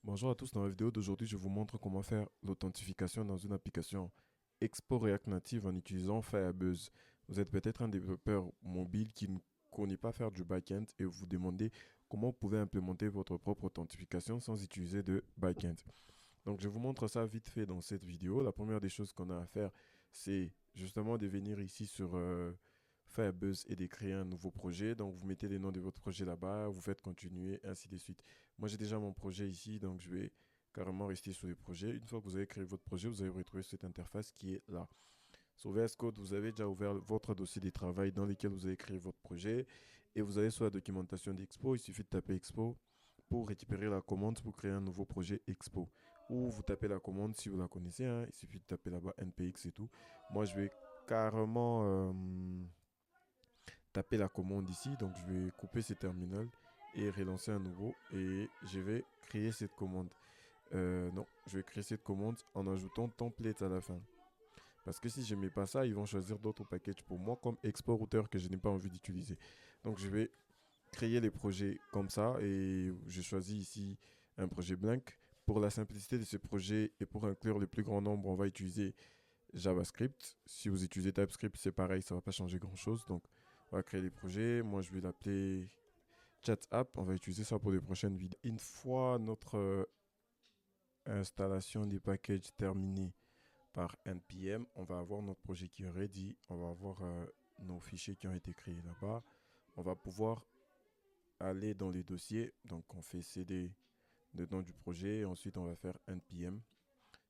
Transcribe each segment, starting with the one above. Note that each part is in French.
Bonjour à tous, dans la vidéo d'aujourd'hui, je vous montre comment faire l'authentification dans une application Expo React Native en utilisant Firebuzz. Vous êtes peut-être un développeur mobile qui ne connaît pas faire du back-end et vous vous demandez comment vous pouvez implémenter votre propre authentification sans utiliser de back-end. Donc je vous montre ça vite fait dans cette vidéo. La première des choses qu'on a à faire, c'est justement de venir ici sur Firebuzz et de créer un nouveau projet. Donc vous mettez les noms de votre projet là-bas, vous faites continuer, ainsi de suite. Moi j'ai déjà mon projet ici, donc je vais carrément rester sur les projets. Une fois que vous avez créé votre projet, vous allez retrouver cette interface qui est là. Sur VS Code, vous avez déjà ouvert votre dossier de travail dans lequel vous avez créé votre projet et vous allez sur la documentation d'Expo. Il suffit de taper Expo pour récupérer la commande pour créer un nouveau projet Expo. Ou vous tapez la commande si vous la connaissez, hein. Il suffit de taper là-bas NPX et tout. Moi, je vais carrément taper la commande ici. Donc, je vais couper ce terminal et relancer un nouveau. Et je vais créer cette commande. Non, je vais créer cette commande en ajoutant template à la fin. Parce que si je ne mets pas ça, ils vont choisir d'autres packages pour moi comme export routeur que je n'ai pas envie d'utiliser. Donc je vais créer les projets comme ça et je choisis ici un projet blank. Pour la simplicité de ce projet et pour inclure le plus grand nombre, on va utiliser JavaScript. Si vous utilisez TypeScript, c'est pareil, ça ne va pas changer grand-chose. Donc on va créer les projets. Moi, je vais l'appeler Chat App. On va utiliser ça pour les prochaines vidéos. Une fois notre installation des packages terminée, par npm, on va avoir notre projet qui est ready, on va avoir nos fichiers qui ont été créés là-bas. On va pouvoir aller dans les dossiers, donc on fait cd dedans du projet, ensuite on va faire npm.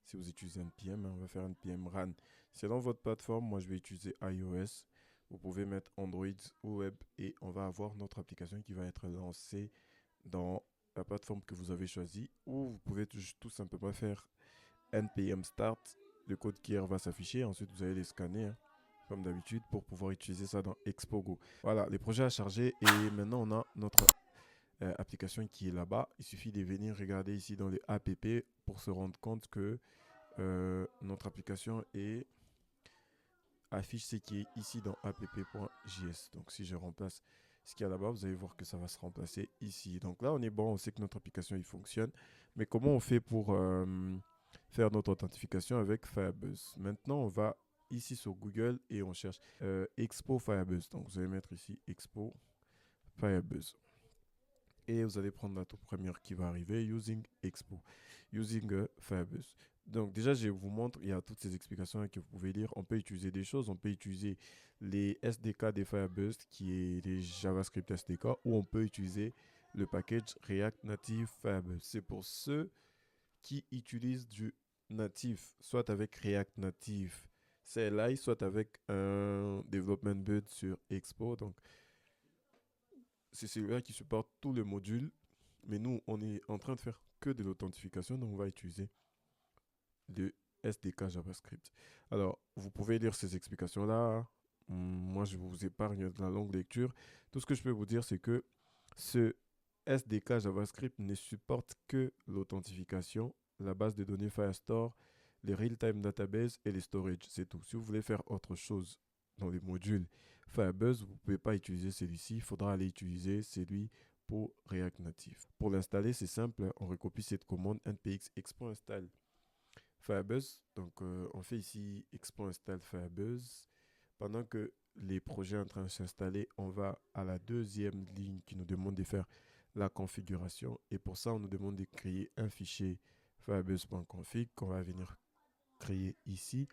Si vous utilisez npm, on va faire npm run. Selon votre plateforme, moi je vais utiliser iOS. Vous pouvez mettre Android ou web et on va avoir notre application qui va être lancée dans la plateforme que vous avez choisie. Ou vous pouvez tout simplement faire npm start, le code qui va s'afficher. Ensuite, vous allez les scanner, hein, comme d'habitude, pour pouvoir utiliser ça dans Expogo. Voilà, les projets à charger. Et maintenant, on a notre application qui est là-bas. Il suffit de venir regarder ici dans les app pour se rendre compte que notre application affiche ce qui est ici dans app.js. Donc, si je remplace ce qu'il y a là-bas, vous allez voir que ça va se remplacer ici. Donc là, on est bon, on sait que notre application, il fonctionne. Mais comment on fait pour faire notre authentification avec Firebuzz? Maintenant, on va ici sur Google et on cherche Expo Firebuzz. Donc, vous allez mettre ici Expo Firebuzz. Et vous allez prendre la toute première qui va arriver, Using Expo, Using Firebuzz. Donc déjà, je vous montre, il y a toutes ces explications que vous pouvez lire. On peut utiliser des choses, on peut utiliser les SDK des Firebuzz, qui est les JavaScript SDK, ou on peut utiliser le package React Native Firebuzz. C'est pour ceux qui utilisent du natif, soit avec React Native CLI, soit avec un development build sur Expo. Donc c'est celui-là qui supporte tous les modules. Mais nous, on est en train de faire que de l'authentification, donc on va utiliser le SDK JavaScript. Alors, vous pouvez lire ces explications-là. Moi, je vous épargne de la longue lecture. Tout ce que je peux vous dire, c'est que ce SDK JavaScript ne supporte que l'authentification, la base de données Firestore, les real-time database et les storage. C'est tout. Si vous voulez faire autre chose dans les modules Firebuzz, vous ne pouvez pas utiliser celui-ci. Il faudra aller utiliser celui pour React Native. Pour l'installer, c'est simple. On recopie cette commande npx expo install Firebuzz. Donc, on fait ici expo install Firebuzz. Pendant que les projets sont en train de s'installer, on va à la deuxième ligne qui nous demande de faire la configuration. Et pour ça, on nous demande de créer un fichier firebuzz.config qu'on va venir créer ici.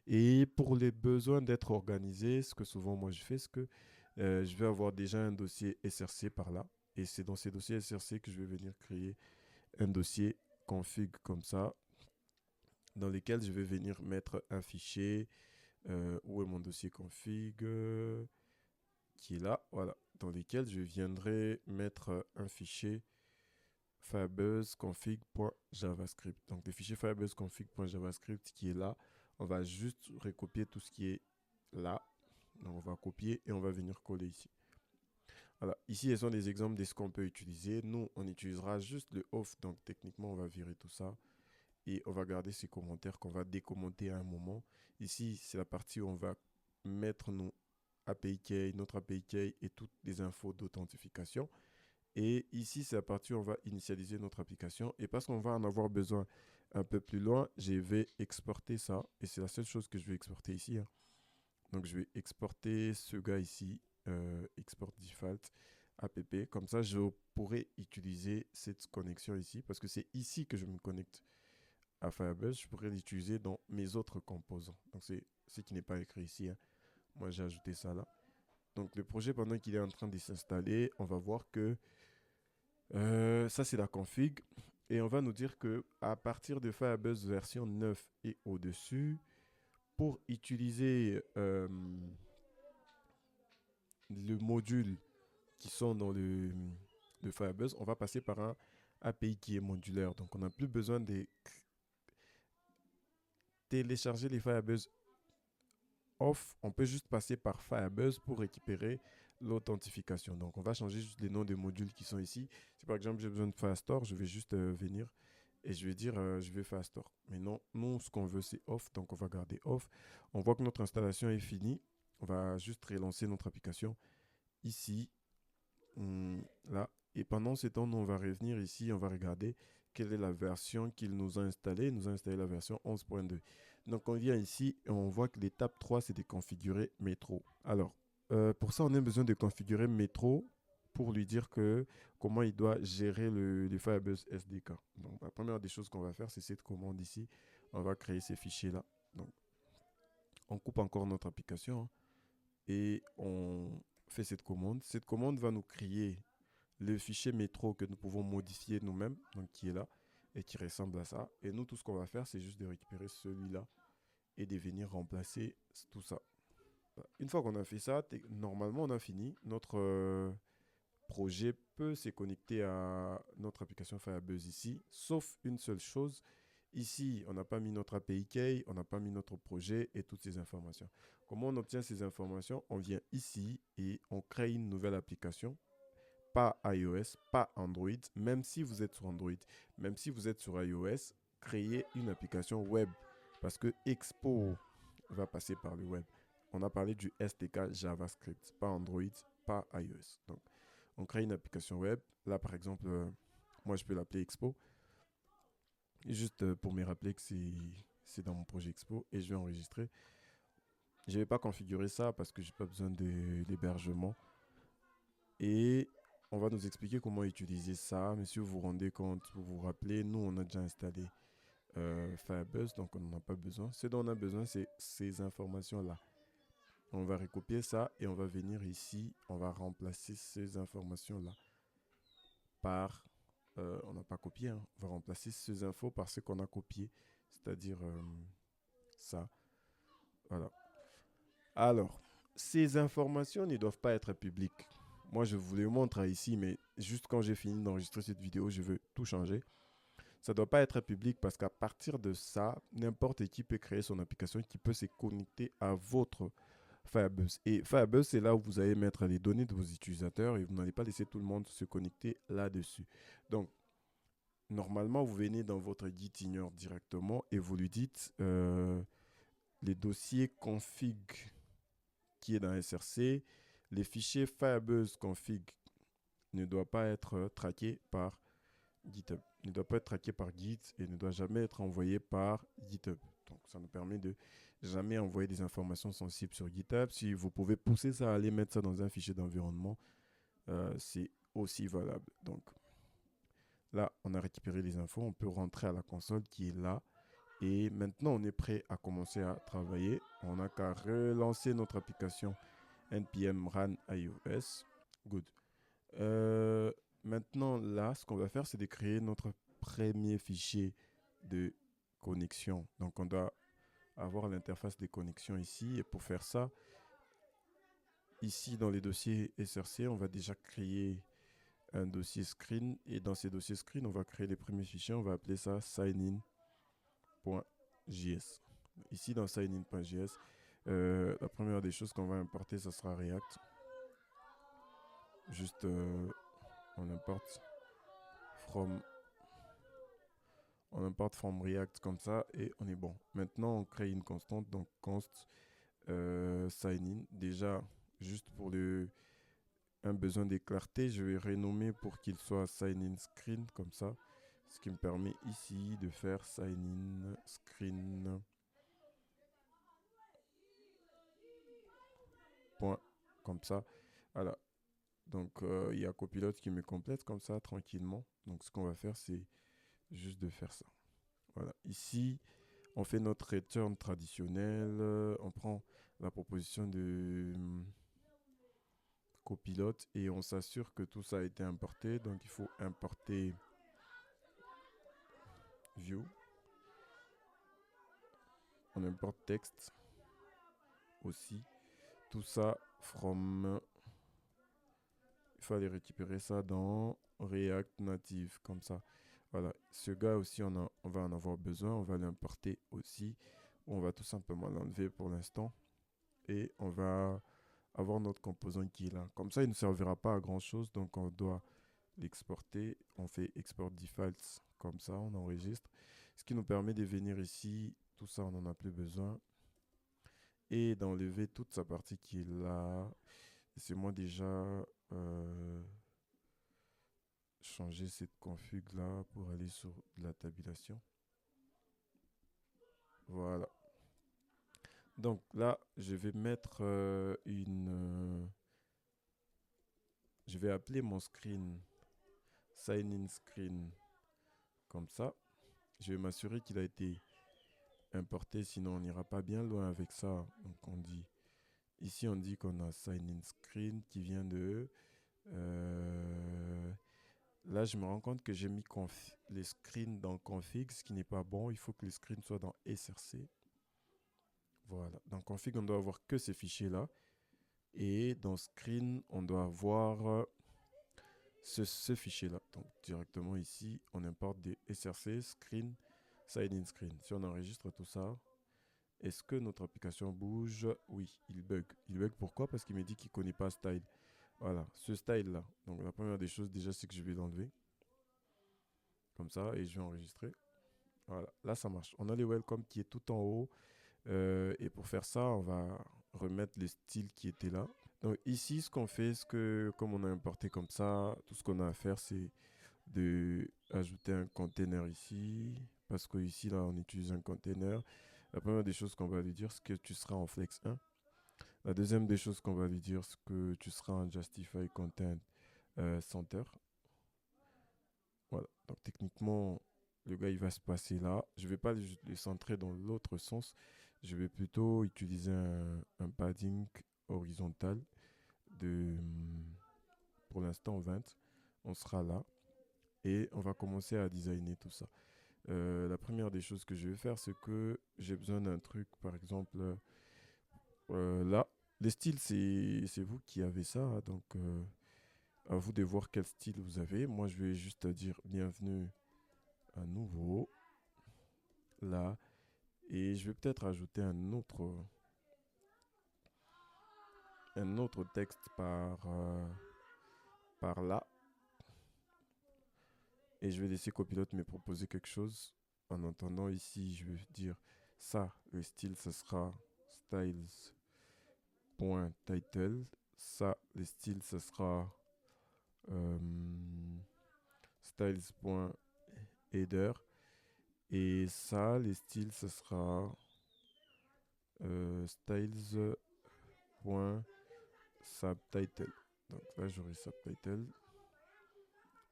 Et pour les besoins d'être organisé, ce que souvent moi je fais, c'est que je vais avoir déjà un dossier SRC par là. Et c'est dans ces dossiers SRC que je vais venir créer un dossier config comme ça, dans lequel je vais venir mettre un fichier. Où est mon dossier config qui est là, voilà, dans lequel je viendrai mettre un fichier firebuzz config.javascript. Donc le fichier firebuzz config.javascript qui est là, on va juste recopier tout ce qui est là. Donc on va copier et on va venir coller ici. Voilà, ici ce sont des exemples de ce qu'on peut utiliser. Nous, on utilisera juste le off, donc techniquement on va virer tout ça et on va garder ces commentaires qu'on va décommenter à un moment. Ici, c'est la partie où on va mettre nos API key, notre API key et toutes les infos d'authentification. Et ici, c'est à partir, on va initialiser notre application. Et parce qu'on va en avoir besoin un peu plus loin, je vais exporter ça. Et c'est la seule chose que je vais exporter ici, hein. Donc, je vais exporter ce gars ici, export default app. Comme ça, je pourrais utiliser cette connexion ici parce que c'est ici que je me connecte à Firebase. Je pourrais l'utiliser dans mes autres composants. Donc, c'est ce qui n'est pas écrit ici, hein. Moi, j'ai ajouté ça là. Donc, le projet, pendant qu'il est en train de s'installer, on va voir que ça, c'est la config. Et on va nous dire que à partir de Firebase version 9 et au-dessus, pour utiliser le module qui sont dans le Firebase, on va passer par un API qui est modulaire. Donc, on n'a plus besoin de télécharger les Firebase off. On peut juste passer par Firebase pour récupérer l'authentification. Donc, on va changer juste les noms des modules qui sont ici. Si par exemple, j'ai besoin de Firestore, je vais juste venir et je vais dire je vais Firestore. Mais non, nous, ce qu'on veut, c'est off. Donc, on va garder off. On voit que notre installation est finie. On va juste relancer notre application ici. Là. Et pendant ce temps, nous, on va revenir ici, on va regarder quelle est la version qu'il nous a installée. Il nous a installé la version 11.2. Donc, on vient ici et on voit que l'étape 3, c'est de configurer Metro. Alors, pour ça, on a besoin de configurer Metro pour lui dire que comment il doit gérer le Firebase SDK. Donc, la première des choses qu'on va faire, c'est cette commande ici. On va créer ces fichiers-là. Donc, on coupe encore notre application, hein, et on fait cette commande. Cette commande va nous créer le fichier métro que nous pouvons modifier nous-mêmes, donc qui est là et qui ressemble à ça. Et nous, tout ce qu'on va faire, c'est juste de récupérer celui-là et de venir remplacer tout ça. Une fois qu'on a fait ça, normalement, on a fini. Notre projet peut se connecter à notre application Firebase ici, sauf une seule chose. Ici, on n'a pas mis notre API key, on n'a pas mis notre projet et toutes ces informations. Comment on obtient ces informations? On vient ici et on crée une nouvelle application. Pas iOS, pas Android. Même si vous êtes sur Android, même si vous êtes sur iOS, créez une application web. Parce que Expo va passer par le web. On a parlé du SDK JavaScript, pas Android, pas iOS. Donc, on crée une application web. Là, par exemple, moi, je peux l'appeler Expo. Et juste pour me rappeler que c'est dans mon projet Expo et je vais enregistrer. Je ne vais pas configurer ça parce que je n'ai pas besoin d'hébergement. Et on va nous expliquer comment utiliser ça. Mais si vous vous rendez compte, vous vous rappelez, nous, on a déjà installé Firebase, donc on n'en a pas besoin. Ce dont on a besoin, c'est ces informations-là. On va recopier ça et on va venir ici, on va remplacer ces informations-là par... on n'a pas copié, hein. On va remplacer ces infos par ce qu'on a copié, c'est-à-dire ça. Voilà. Alors, ces informations ne doivent pas être publiques. Moi, je vous les montre ici, mais juste quand j'ai fini d'enregistrer cette vidéo, je veux tout changer. Ça ne doit pas être public parce qu'à partir de ça, n'importe qui peut créer son application qui peut se connecter à votre Firebase. Et Firebase, c'est là où vous allez mettre les données de vos utilisateurs et vous n'allez pas laisser tout le monde se connecter là-dessus. Donc, normalement, vous venez dans votre Git ignore directement et vous lui dites les dossiers config qui est dans SRC, les fichiers Firebase config ne doivent pas être traqués par GitHub. Ne doit pas être traqué par Git et ne doit jamais être envoyé par GitHub. Donc, ça nous permet de jamais envoyer des informations sensibles sur GitHub. Si vous pouvez pousser ça, aller mettre ça dans un fichier d'environnement, c'est aussi valable. Donc, là, on a récupéré les infos. On peut rentrer à la console qui est là. Et maintenant, on est prêt à commencer à travailler. On n'a qu'à relancer notre application npm run iOS. Good. Maintenant, là, ce qu'on va faire, c'est de créer notre premier fichier de connexion. Donc, on doit avoir l'interface de connexion ici. Et pour faire ça, ici, dans les dossiers SRC, on va déjà créer un dossier screen. Et dans ces dossiers screen, on va créer les premiers fichiers. On va appeler ça signin.js. Ici, dans signin.js, la première des choses qu'on va importer, ça sera React. Juste, on importe from React comme ça et on est bon. Maintenant, on crée une constante, donc const sign in. Déjà, juste pour un besoin de clarté, je vais renommer pour qu'il soit sign in screen comme ça. Ce qui me permet ici de faire sign in screen. Point. Comme ça. Voilà. Donc il y a copilote qui me complète comme ça tranquillement. Donc ce qu'on va faire, c'est juste de faire ça. Voilà. Ici, on fait notre return traditionnel. On prend la proposition de copilote et on s'assure que tout ça a été importé. Donc il faut importer view. On importe texte aussi. Tout ça from. Il faut aller récupérer ça dans React Native comme ça. Voilà. Ce gars aussi, on va en avoir besoin. On va l'importer aussi. On va tout simplement l'enlever pour l'instant. Et on va avoir notre composant qui est là. Comme ça, il ne servira pas à grand chose. Donc, on doit l'exporter. On fait export defaults comme ça. On enregistre. Ce qui nous permet de venir ici. Tout ça, on n'en a plus besoin. Et d'enlever toute sa partie qui est là. C'est moi déjà changer cette config là pour aller sur la tabulation. Voilà. Donc là, je vais mettre je vais appeler mon screen sign in screen comme ça. Je vais m'assurer qu'il a été importé, sinon on n'ira pas bien loin avec ça. Donc on dit, ici on dit qu'on a sign in screen qui vient de... là, je me rends compte que j'ai mis les screens dans config, ce qui n'est pas bon. Il faut que les screens soient dans src. Voilà. Dans config, on doit avoir que ces fichiers-là. Et dans screen, on doit avoir ce fichier-là. Donc, directement ici, on importe des src, screen, sign in screen. Si on enregistre tout ça, est-ce que notre application bouge? Oui, il bug. Il bug pourquoi? Parce qu'il me dit qu'il ne connaît pas style. Voilà, ce style-là. Donc, la première des choses, déjà, c'est que je vais l'enlever. Comme ça, et je vais enregistrer. Voilà, là, ça marche. On a les welcome qui est tout en haut. Et pour faire ça, on va remettre les styles qui étaient là. Donc ici, ce qu'on fait, comme on a importé comme ça, tout ce qu'on a à faire, c'est de ajouter un container ici. Parce que ici, là, on utilise un container. La première des choses qu'on va lui dire, c'est que tu seras en Flex 1. La deuxième des choses qu'on va lui dire, c'est que tu seras en Justify Content Center. Voilà. Donc techniquement, le gars, il va se passer là. Je ne vais pas le centrer dans l'autre sens. Je vais plutôt utiliser un padding horizontal de, pour l'instant, 20. On sera là. Et on va commencer à designer tout ça. La première des choses que je vais faire, c'est que j'ai besoin d'un truc, par exemple, là. Les styles, c'est vous qui avez ça. Donc, à vous de voir quel style vous avez. Moi, je vais juste dire bienvenue à nouveau. Là. Et je vais peut-être ajouter un autre texte par là. Et je vais laisser copilote me proposer quelque chose. En entendant ici, je vais dire ça, le style, ce sera styles.title. Ça, le style, ce sera styles.header. Et ça, les styles, ce sera styles.subtitle. Donc là, j'aurai subtitle.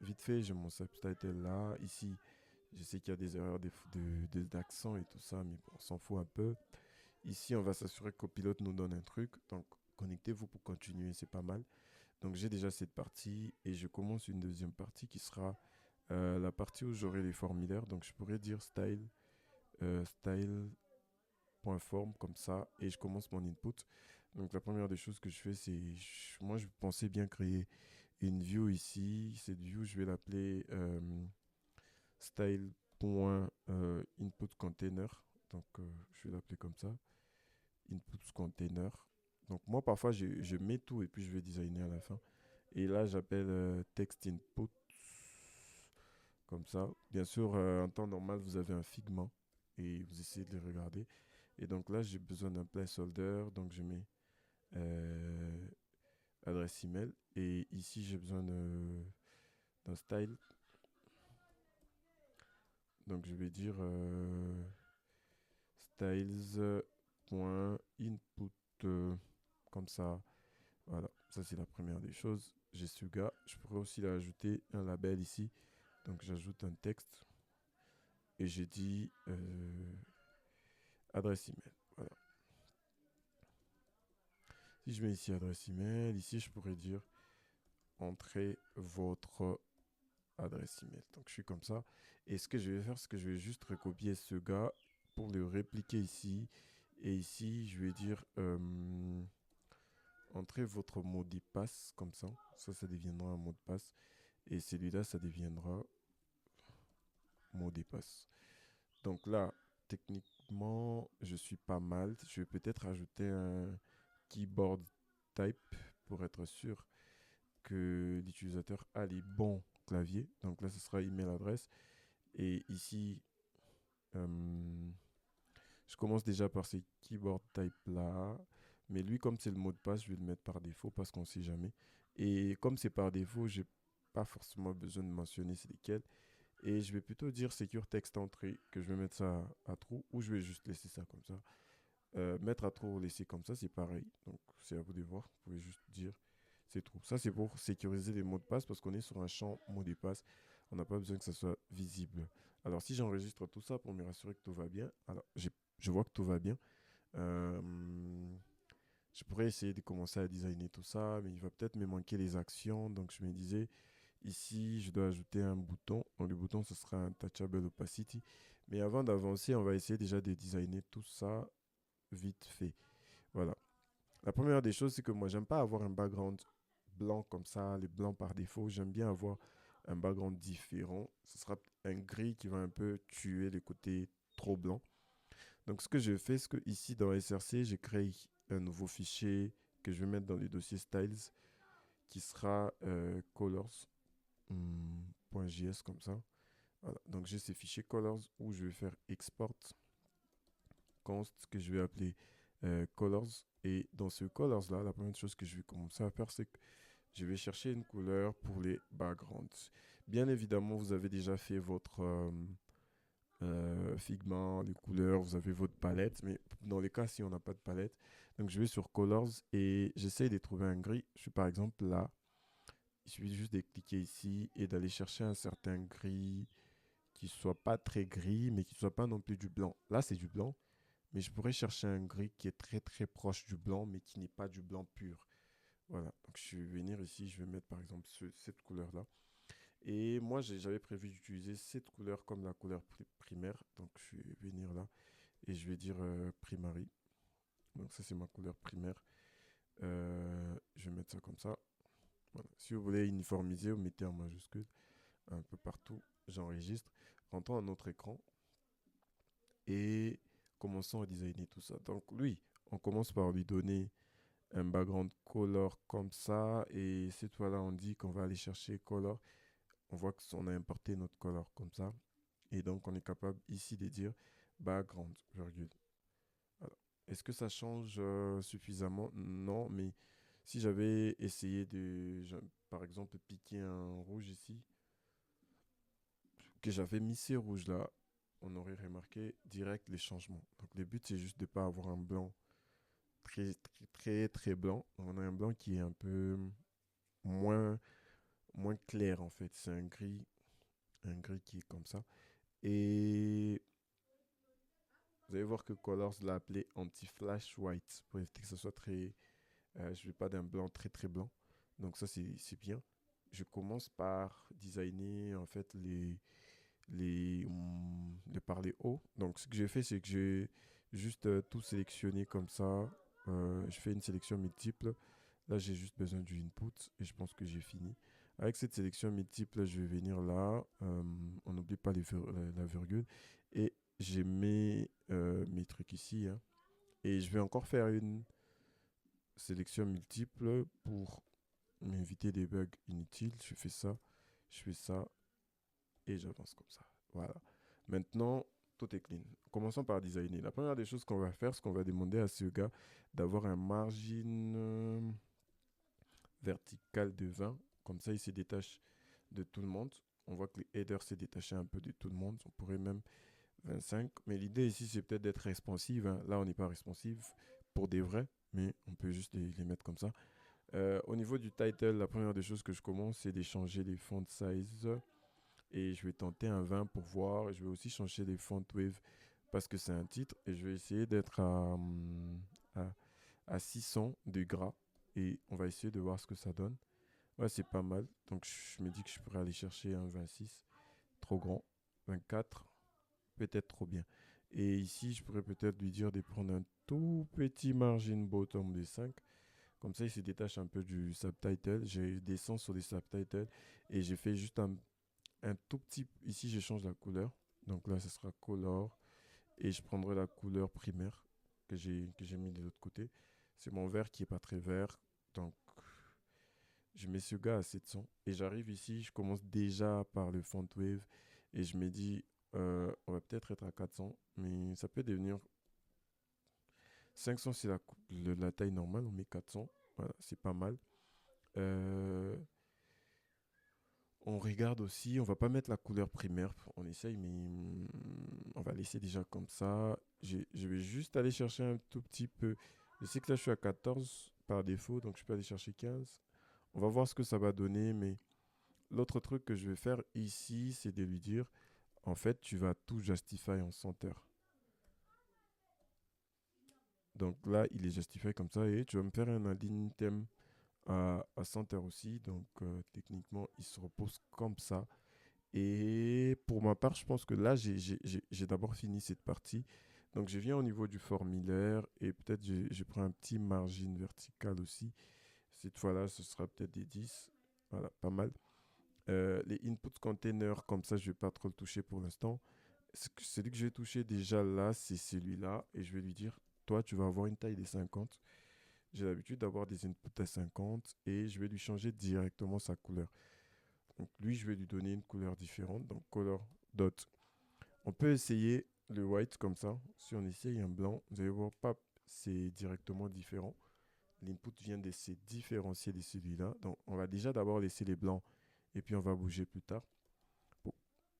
Vite fait, j'ai mon subtitle là. Ici, je sais qu'il y a des erreurs d'accent et tout ça, mais bon, on s'en fout un peu. Ici, on va s'assurer que Copilote nous donne un truc. Donc, connectez-vous pour continuer, c'est pas mal. Donc, j'ai déjà cette partie et je commence une deuxième partie qui sera la partie où j'aurai les formulaires. Donc, je pourrais dire style.form comme ça et je commence mon input. Donc, la première des choses que je fais, c'est... Moi, je pensais bien créer une view ici. Cette view, je vais l'appeler style.inputContainer. Donc, je vais l'appeler comme ça. Input container. Donc, moi, parfois, je mets tout et puis je vais designer à la fin. Et là, j'appelle text input. Comme ça. Bien sûr, en temps normal, vous avez un Figma et vous essayez de le regarder. Et donc là, j'ai besoin d'un placeholder. Donc, je mets adresse email. Et ici, j'ai besoin d'un style. Donc, je vais dire styles.input. Comme ça. Voilà, ça c'est la première des choses. J'ai ce gars. Je pourrais aussi ajouter un label ici. Donc, j'ajoute un texte. Et j'ai dit adresse email. Voilà. Si je mets ici adresse email, ici je pourrais dire entrez votre adresse email. Donc je suis comme ça. Et ce que je vais faire, c'est que je vais juste recopier ce gars pour le répliquer ici. Et ici, je vais dire entrez votre mot de passe comme ça. Ça deviendra un mot de passe. Et celui-là, ça deviendra mot de passe. Donc là, techniquement, je suis pas mal. Je vais peut-être ajouter un keyboard type pour être sûr que l'utilisateur a les bons claviers. Donc là, ce sera email adresse. Et ici, je commence déjà par ces keyboard type là. Mais lui, comme c'est le mot de passe, je vais le mettre par défaut parce qu'on ne sait jamais. Et comme c'est par défaut, j'ai pas forcément besoin de mentionner c'est lesquels. Et je vais plutôt dire secure text entrée, que je vais mettre ça à true, ou je vais juste laisser ça comme ça. Mettre à true ou laisser comme ça, c'est pareil. Donc c'est à vous de voir. Vous pouvez juste dire c'est true. Ça, c'est pour sécuriser les mots de passe parce qu'on est sur un champ mot de passe. On n'a pas besoin que ça soit visible. Alors si j'enregistre tout ça pour me rassurer que tout va bien, alors je vois que tout va bien. Euh, je pourrais essayer de commencer à designer tout ça, mais il va peut-être me manquer les actions. Donc je me disais, ici, je dois ajouter un bouton. Donc le bouton, ce sera un touchable opacity. Mais avant d'avancer, on va essayer déjà de designer tout ça vite fait. Voilà. La première des choses, c'est que moi, j'aime pas avoir un background blanc comme ça, les blancs par défaut. J'aime bien avoir un background différent. Ce sera un gris qui va un peu tuer les côtés trop blancs. Donc, ce que je fais, c'est que ici, dans SRC, j'ai créé un nouveau fichier que je vais mettre dans le dossier styles qui sera colors.js comme ça. Voilà. Donc, j'ai ces fichiers colors où je vais faire export const que je vais appeler colors. Et dans ce colors là, la première chose que je vais commencer à faire, c'est que je vais chercher une couleur pour les backgrounds. Bien évidemment, vous avez déjà fait votre Figma, les couleurs, vous avez votre palette, mais dans les cas si on n'a pas de palette, donc je vais sur colors et j'essaie de trouver un gris. Je suis par exemple là, il suffit juste de cliquer ici et d'aller chercher un certain gris qui soit pas très gris, mais qui soit pas non plus du blanc. Là, c'est du blanc, mais je pourrais chercher un gris qui est très très proche du blanc, mais qui n'est pas du blanc pur. Voilà, donc je vais venir ici, je vais mettre par exemple cette couleur-là. Et moi, j'avais prévu d'utiliser cette couleur comme la couleur primaire. Donc je vais venir là et je vais dire primary. Donc ça, c'est ma couleur primaire. Je vais mettre ça comme ça. Voilà. Si vous voulez uniformiser, vous mettez en majuscule un peu partout. J'enregistre. Rentrons à notre écran et commençons à designer tout ça. Donc lui, on commence par lui donner un background color comme ça. Et cette fois-là, on dit qu'on va aller chercher color. On voit qu'on a importé notre color comme ça. Et donc, on est capable ici de dire background, virgule. Alors, est-ce que ça change suffisamment? Non, mais si j'avais essayé par exemple, piquer un rouge ici, que j'avais mis ces rouges-là, on aurait remarqué direct les changements. Donc, le but, c'est juste de ne pas avoir un blanc très, très, très, très blanc. On a un blanc qui est un peu moins, moins clair, en fait. C'est un gris qui est comme ça. Et vous allez voir que Colors l'a appelé anti-flash white pour éviter que ce soit très. Je ne veux pas d'un blanc très très blanc. Donc ça c'est bien. Je commence par designer en fait les parler haut. Donc ce que j'ai fait c'est que j'ai juste tout sélectionné comme ça. Je fais une sélection multiple. Là j'ai juste besoin du input et je pense que j'ai fini. Avec cette sélection multiple, je vais venir là. On n'oublie pas la virgule. Et j'ai mes trucs ici, hein. Et je vais encore faire une sélection multiple pour m'éviter des bugs inutiles. Je fais ça et j'avance comme ça. Voilà. Maintenant, tout est clean. Commençons par designer. La première des choses qu'on va faire, c'est qu'on va demander à ce gars d'avoir un margin vertical de 20. Comme ça, il se détache de tout le monde. On voit que les headers s'est détaché un peu de tout le monde. On pourrait même 25. Mais l'idée ici, c'est peut-être d'être responsive, hein. Là, on n'est pas responsive pour des vrais, mais on peut juste les mettre comme ça. Au niveau du title, la première des choses que je commence, c'est d'échanger les font size. Et je vais tenter un 20 pour voir. Je vais aussi changer les font wave parce que c'est un titre. Et je vais essayer d'être à, à 600 de gras. Et on va essayer de voir ce que ça donne. Ouais, c'est pas mal. Donc je me dis que je pourrais aller chercher un 26. Trop grand. 24. Peut-être trop bien. Et ici, je pourrais peut-être lui dire de prendre un tout petit margin bottom de 5. Comme ça, il se détache un peu du subtitle. Je descends sur les subtitles et j'ai fait juste un tout petit. Ici, je change la couleur. Donc là, ce sera color. Et je prendrai la couleur primaire que j'ai mis de l'autre côté. C'est mon vert qui est pas très vert. Donc, je mets ce gars à 700. Et j'arrive ici, je commence déjà par le font wave. Et je me dis, on va peut-être être à 400. Mais ça peut devenir 500, c'est la taille normale. On met 400. Voilà, c'est pas mal. Euh, on regarde aussi, on va pas mettre la couleur primaire, on essaye, mais on va laisser déjà comme ça. Je vais juste aller chercher un tout petit peu. Je sais que là, je suis à 14 par défaut, donc je peux aller chercher 15. On va voir ce que ça va donner, mais l'autre truc que je vais faire ici, c'est de lui dire, en fait, tu vas tout justify en center. Donc là, il est justifié comme ça, et tu vas me faire un align thème à center aussi. Donc techniquement, il se repose comme ça. Et pour ma part, je pense que là, j'ai d'abord fini cette partie. Donc, je viens au niveau du formulaire et peut-être je prends un petit margin vertical aussi. Cette fois-là, ce sera peut-être des 10. Voilà, pas mal. Les input containers, comme ça, je ne vais pas trop le toucher pour l'instant. Celui que je vais toucher déjà là, c'est celui-là. Et je vais lui dire, toi, tu vas avoir une taille des 50. J'ai l'habitude d'avoir des inputs à 50 et je vais lui changer directement sa couleur. Donc lui, je vais lui donner une couleur différente. Donc color dot. On peut essayer le white comme ça. Si on essaye un blanc, vous allez voir, pap, c'est directement différent. L'input vient de se différencier de celui-là. Donc on va déjà d'abord laisser les blancs et puis on va bouger plus tard. Bon.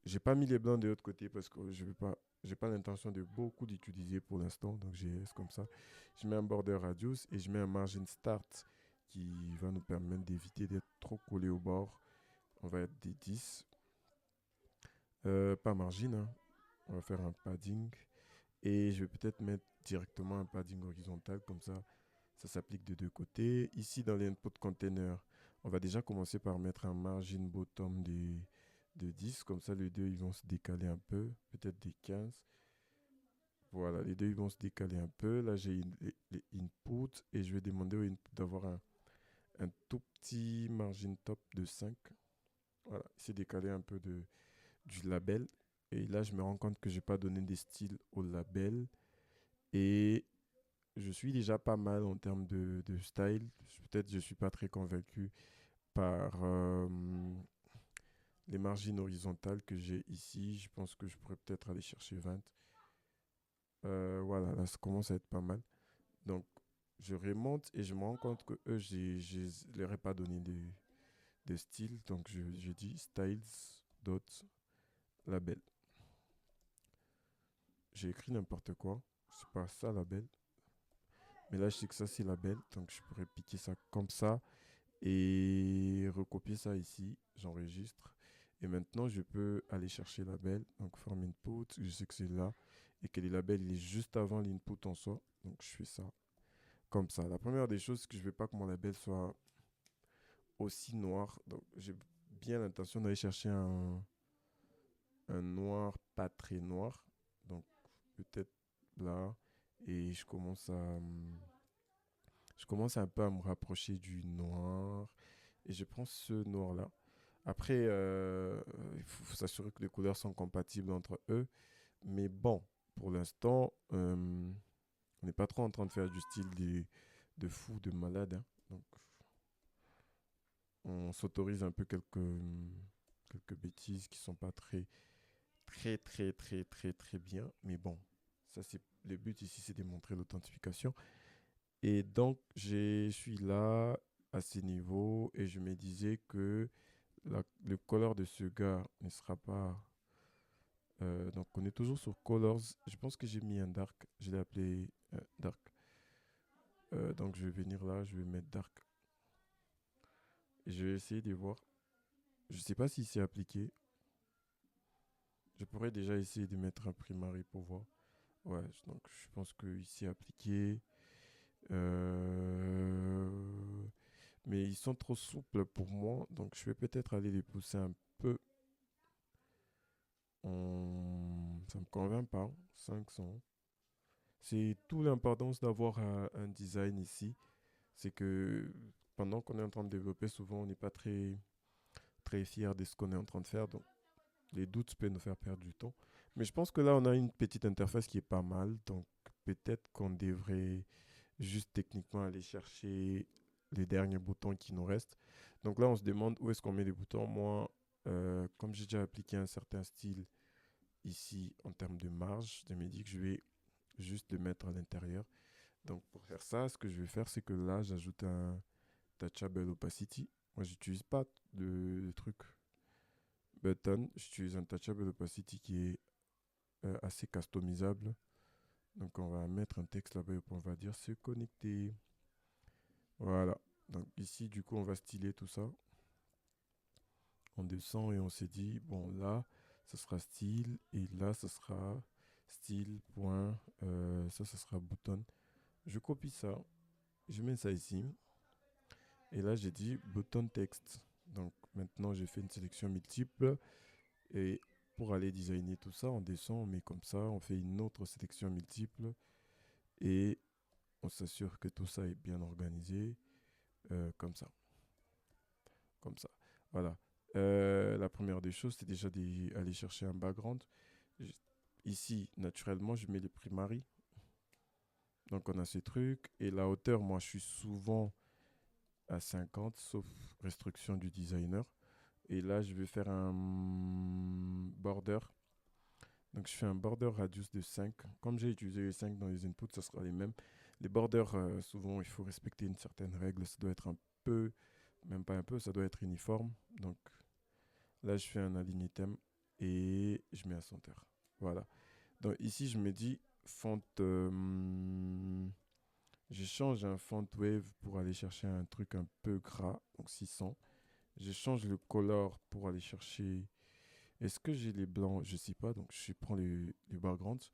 J'ai pas mis les blancs de l'autre côté parce que je vais pas, j'ai pas l'intention de beaucoup l'utiliser pour l'instant. Donc j'ai laisse comme ça. Je mets un border radius et je mets un margin start qui va nous permettre d'éviter d'être trop collé au bord. On va être des 10. Pas margin, hein. On va faire un padding. Et je vais peut-être mettre directement un padding horizontal, comme ça s'applique de deux côtés. Ici, dans les input container, on va déjà commencer par mettre un margin bottom de 10. Comme ça, les deux, ils vont se décaler un peu, peut-être des 15. Voilà, les deux, ils vont se décaler un peu. Là, j'ai les inputs et je vais demander aux inputs d'avoir un tout petit margin top de 5. Voilà, c'est décalé un peu du label. Et là, je me rends compte que je n'ai pas donné des styles au label. Et je suis déjà pas mal en termes de style. Peut-être je ne suis pas très convaincu par les margines horizontales que j'ai ici. Je pense que je pourrais peut-être aller chercher 20. Voilà, là, ça commence à être pas mal. Donc, je remonte et je me rends compte que eux, je leur ai pas donné de style. Donc, je dis styles dot label. J'ai écrit n'importe quoi. C'est pas ça label. Mais là, je sais que ça, c'est label. Donc, je pourrais piquer ça comme ça et recopier ça ici. J'enregistre. Et maintenant, je peux aller chercher label. Donc, form input. Je sais que c'est là. Et que le label, il est juste avant l'input en soi. Donc, je fais ça comme ça. La première des choses, c'est que je ne veux pas que mon label soit aussi noir. Donc, j'ai bien l'intention d'aller chercher un noir pas très noir. Donc, peut-être là. Et je commence un peu à me rapprocher du noir. Et je prends ce noir-là. Après, il faut s'assurer que les couleurs sont compatibles entre eux. Mais bon, pour l'instant, on n'est pas trop en train de faire du style de fou, de malade, hein. Donc, on s'autorise un peu quelques bêtises qui sont pas très, très, très, très, très, très bien. Mais bon, ça, c'est le but ici, c'est de montrer l'authentification. Et donc, je suis là. à ces niveaux et je me disais que le color de ce gars ne sera pas. Donc on est toujours sur colors. Je pense que j'ai mis un dark. Je l'ai appelé dark. Donc je vais venir là, je vais mettre dark. Et je vais essayer de voir. Je sais pas si c'est appliqué. Je pourrais déjà essayer de mettre un primary pour voir. Ouais, donc je pense que ici appliqué. Euh, Mais ils sont trop souples pour moi, donc je vais peut-être aller les pousser un peu. Ça me convainc pas, 500. C'est tout l'importance d'avoir un design ici. C'est que pendant qu'on est en train de développer, souvent on n'est pas très fier de ce qu'on est en train de faire. Donc les doutes peuvent nous faire perdre du temps. Mais je pense que là, on a une petite interface qui est pas mal. Donc peut-être qu'on devrait juste techniquement aller chercher les derniers boutons qui nous restent. Donc là, on se demande où est-ce qu'on met les boutons. Moi, comme j'ai déjà appliqué un certain style ici en termes de marge, je me dis que je vais juste le mettre à l'intérieur. Donc pour faire ça, ce que je vais faire, c'est que là, j'ajoute un touchable opacity. Moi, j'utilise pas de truc button. J'utilise un touchable opacity qui est assez customisable. Donc on va mettre un texte là-bas et on va dire se connecter. Voilà. Donc ici, du coup, on va styler tout ça. On descend et on s'est dit, bon, là, ça sera style. Et là, ça sera style, point. Ça sera bouton. Je copie ça. Je mets ça ici. Et là, j'ai dit bouton texte. Donc maintenant, j'ai fait une sélection multiple. Et pour aller designer tout ça, on descend, on met comme ça. On fait une autre sélection multiple. Et on s'assure que tout ça est bien organisé. Comme ça. Comme ça. Voilà. La première des choses, c'est déjà d'aller chercher un background. J- Ici, naturellement, je mets les primaries. Donc, on a ces trucs. Et la hauteur, moi, je suis souvent à 50, sauf restriction du designer. Et là, je vais faire un border. Donc, je fais un border radius de 5. Comme j'ai utilisé les 5 dans les inputs, ça sera les mêmes. Les borders, souvent, il faut respecter une certaine règle. Ça doit être un peu, même pas un peu, ça doit être uniforme. Donc, là, je fais un aligné thème et je mets un center. Voilà. Donc ici, je me dis font. Je change un font wave pour aller chercher un truc un peu gras, donc 600. Je change le color pour aller chercher. Est-ce que j'ai les blancs? Je sais pas. Donc je prends les backgrounds.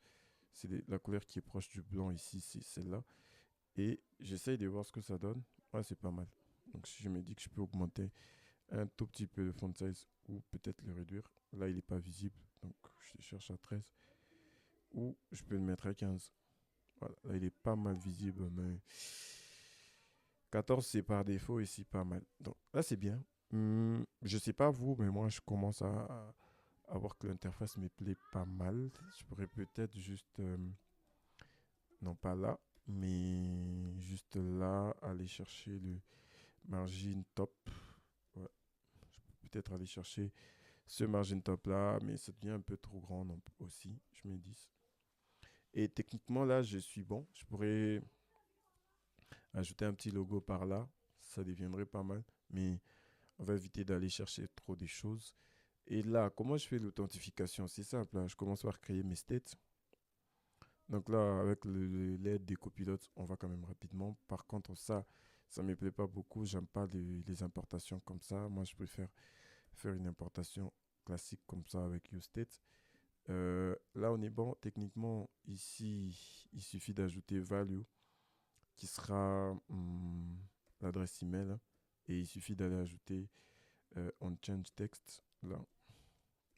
C'est la couleur qui est proche du blanc ici, c'est celle-là. Et j'essaye de voir ce que ça donne. Ouais, c'est pas mal. Donc si je me dis que je peux augmenter un tout petit peu le font size ou peut-être le réduire. Là, il n'est pas visible, donc je cherche à 13. Ou je peux le mettre à 15. Voilà, là, il est pas mal visible, mais 14, c'est par défaut ici pas mal. Donc là, c'est bien. Je sais pas vous, mais moi, je commence à voir que l'interface me plaît pas mal. Je pourrais peut-être juste, non pas là, mais juste là, aller chercher le margin top. Ouais, je peux peut-être aller chercher ce margin top là, mais ça devient un peu trop grand aussi, je me dis. Et techniquement, là, je suis bon. Je pourrais ajouter un petit logo par là. Ça deviendrait pas mal. Mais on va éviter d'aller chercher trop des choses. Et là, comment je fais l'authentification? C'est simple, hein. Je commence par créer mes states. Donc là, avec l'aide des copilotes, on va quand même rapidement. Par contre, ça ne me plaît pas beaucoup. J'aime pas les importations comme ça. Moi, je préfère faire une importation classique comme ça avec UseState. Là, on est bon. Techniquement, ici, il suffit d'ajouter value qui sera l'adresse email. Et il suffit d'aller ajouter on change text là.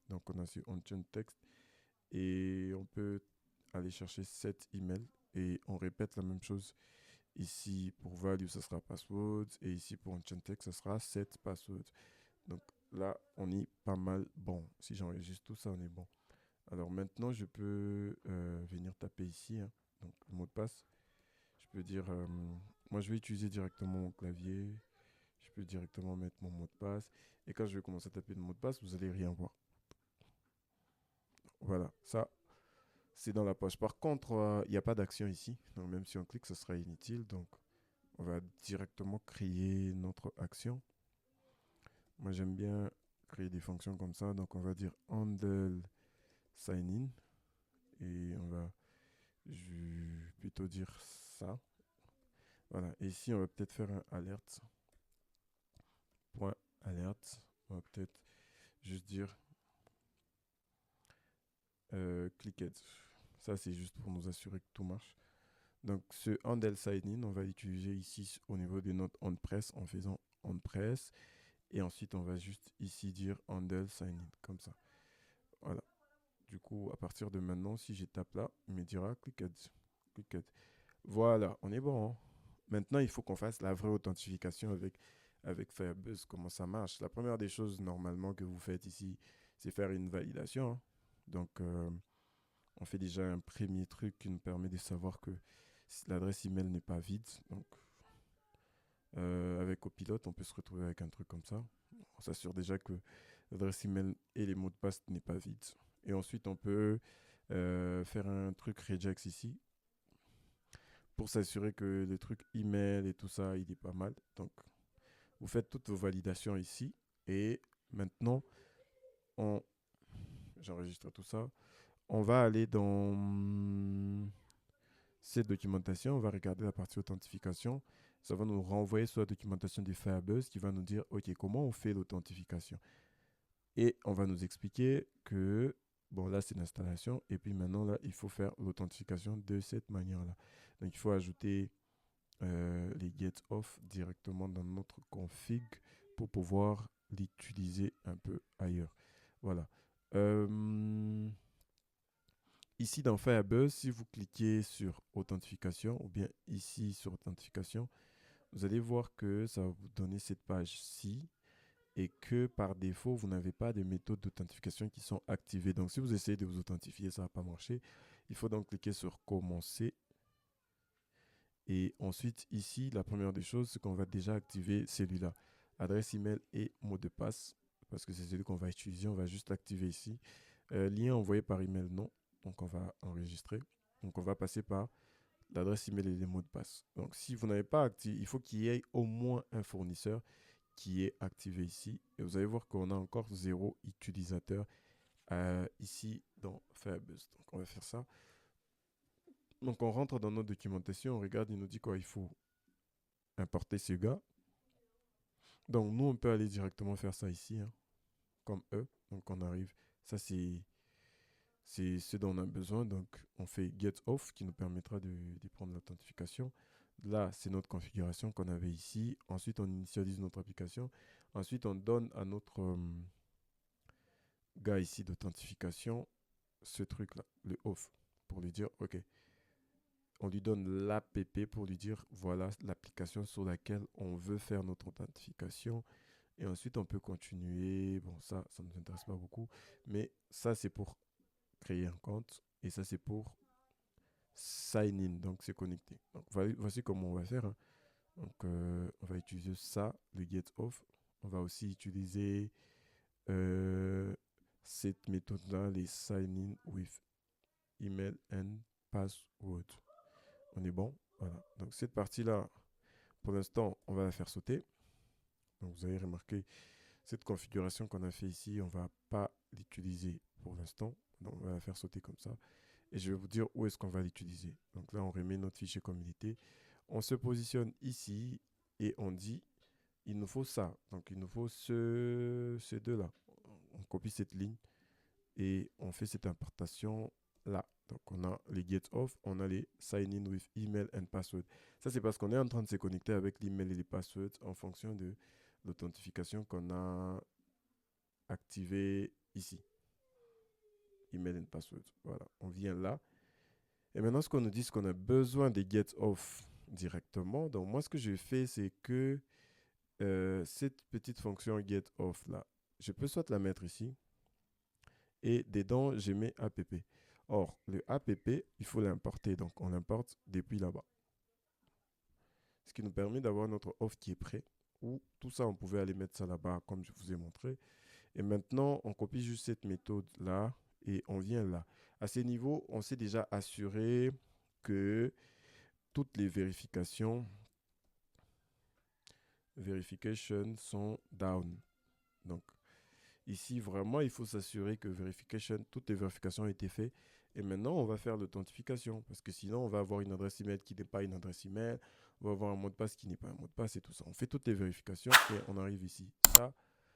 Donc, on a sur on change text. Et on peut aller chercher cet email. Et on répète la même chose. Ici, pour value, ça sera password. Et ici, pour on change text, ça sera set password. Donc là, on est pas mal bon. Si j'enregistre tout ça, on est bon. Alors maintenant, je peux venir taper ici, hein. Donc le mot de passe. Je peux dire, moi je vais utiliser directement mon clavier. Je peux directement mettre mon mot de passe. Et quand je vais commencer à taper le mot de passe, vous allez rien voir. Voilà, ça, c'est dans la poche. Par contre, il n'y a pas d'action ici. Donc même si on clique, ce sera inutile. Donc on va directement créer notre action. Moi, j'aime bien créer des fonctions comme ça. Donc, on va dire handle sign in. Et on va plutôt dire ça. Voilà. Et ici, on va peut-être faire un alert. Point alert. On va peut-être juste dire clicked. Ça, c'est juste pour nous assurer que tout marche. Donc, ce handle sign in, on va l'utiliser ici au niveau de notre onPress en faisant onPress. Et ensuite, on va juste ici dire handle sign in, comme ça. Voilà. Du coup, à partir de maintenant, si je tape là, il me dira clicked. Clicked. Voilà, on est bon. Hein. Maintenant, il faut qu'on fasse la vraie authentification avec Firebuzz. Comment ça marche? La première des choses, normalement, que vous faites ici, c'est faire une validation. Hein. Donc, on fait déjà un premier truc qui nous permet de savoir que l'adresse email n'est pas vide. Donc, avec Copilote, on peut se retrouver avec un truc comme ça. On s'assure déjà que l'adresse email et les mots de passe n'est pas vide. Et ensuite, on peut faire un truc regex ici pour s'assurer que le truc email et tout ça, il est pas mal. Donc, vous faites toutes vos validations ici. Et maintenant, j'enregistre tout ça. On va aller dans cette documentation. On va regarder la partie authentification. Ça va nous renvoyer sur la documentation du Firebuzz qui va nous dire, OK, comment on fait l'authentification? Et on va nous expliquer que, bon, là, c'est l'installation. Et puis maintenant, là, il faut faire l'authentification de cette manière-là. Donc, il faut ajouter les get off directement dans notre config pour pouvoir l'utiliser un peu ailleurs. Voilà. Ici, dans Firebuzz, si vous cliquez sur authentification ou bien ici sur authentification, vous allez voir que ça va vous donner cette page-ci et que par défaut, vous n'avez pas de méthodes d'authentification qui sont activées. Donc, si vous essayez de vous authentifier, ça ne va pas marcher. Il faut donc cliquer sur commencer. Et ensuite, ici, la première des choses, c'est qu'on va déjà activer celui-là. Adresse email et mot de passe, parce que c'est celui qu'on va utiliser. On va juste l'activer ici. Lien envoyé par email, non. Donc, on va enregistrer. Donc, on va passer par l'adresse email et les mots de passe. Donc, si vous n'avez pas activé, il faut qu'il y ait au moins un fournisseur qui est activé ici. Et vous allez voir qu'on a encore 0 utilisateur ici dans Firebuzz. Donc, on va faire ça. Donc, on rentre dans notre documentation, on regarde, il nous dit quoi? Il faut importer ce gars. Donc, nous, on peut aller directement faire ça ici, hein, comme eux. Donc, on arrive. Ça, c'est ce dont on a besoin. Donc, on fait get off qui nous permettra de prendre l'authentification. Là, c'est notre configuration qu'on avait ici. Ensuite, on initialise notre application. Ensuite, on donne à notre gars ici d'authentification ce truc-là, le off, pour lui dire, OK. On lui donne l'app pour lui dire, voilà l'application sur laquelle on veut faire notre authentification. Et ensuite, on peut continuer. Bon, ça ne nous intéresse pas beaucoup. Mais ça, c'est pour créer un compte. Et ça, c'est pour sign in, donc c'est connecté. Donc, voici comment on va faire. Hein. Donc, on va utiliser ça, le get off. On va aussi utiliser cette méthode-là, les sign in with email and password. On est bon. Voilà. Donc, cette partie-là, pour l'instant, on va la faire sauter. Donc, vous avez remarqué cette configuration qu'on a fait ici, on ne va pas l'utiliser pour l'instant. Donc, on va la faire sauter comme ça. Et je vais vous dire où est-ce qu'on va l'utiliser. Donc là, on remet notre fichier communauté. On se positionne ici et on dit, il nous faut ça. Donc, il nous faut ces deux-là. On copie cette ligne et on fait cette importation là. Donc, on a les get off, on a les sign in with email and password. Ça, c'est parce qu'on est en train de se connecter avec l'email et les passwords en fonction de l'authentification qu'on a activé ici. Email and password. Voilà, on vient là. Et maintenant, ce qu'on nous dit, c'est qu'on a besoin des get off directement. Donc, moi, ce que je fais, c'est que cette petite fonction get off là, je peux soit la mettre ici et dedans, je mets app. Or, le app, il faut l'importer. Donc, on l'importe depuis là-bas. Ce qui nous permet d'avoir notre off qui est prêt. Ou tout ça, on pouvait aller mettre ça là-bas, comme je vous ai montré. Et maintenant, on copie juste cette méthode-là et on vient là. À ce niveau, on s'est déjà assuré que toutes les vérifications verification sont down. Donc, ici, vraiment, il faut s'assurer que toutes les vérifications ont été faites. Et maintenant, on va faire l'authentification. Parce que sinon, on va avoir une adresse email qui n'est pas une adresse email. On va avoir un mot de passe qui n'est pas un mot de passe et tout ça. On fait toutes les vérifications et on arrive ici. Ça,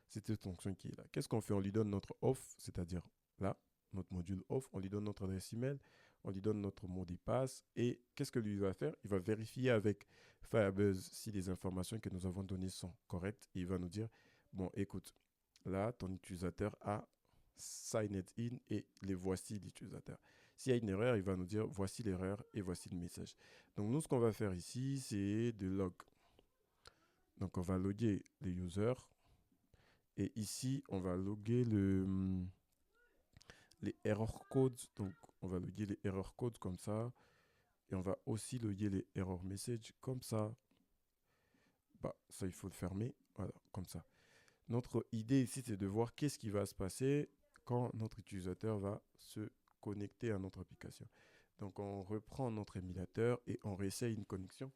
c'est cette fonction qui est là. Qu'est-ce qu'on fait? On lui donne notre off, c'est-à-dire là, notre module off. On lui donne notre adresse email. On lui donne notre mot de passe. Et qu'est-ce que lui va faire? Il va vérifier avec Firebuzz si les informations que nous avons données sont correctes. Et il va nous dire, bon, écoute, là, ton utilisateur a signed in et les voici l'utilisateur. S'il y a une erreur, il va nous dire voici l'erreur et voici le message. Donc nous, ce qu'on va faire ici, c'est de log. Donc on va loguer les users et ici, on va loguer les error codes. Donc on va loguer les error codes comme ça et on va aussi loguer les error messages comme ça. Bah, ça, il faut le fermer. Voilà, comme ça. Notre idée ici, c'est de voir qu'est-ce qui va se passer quand notre utilisateur va se connecter à notre application. Donc, on reprend notre émulateur et on réessaye une connexion.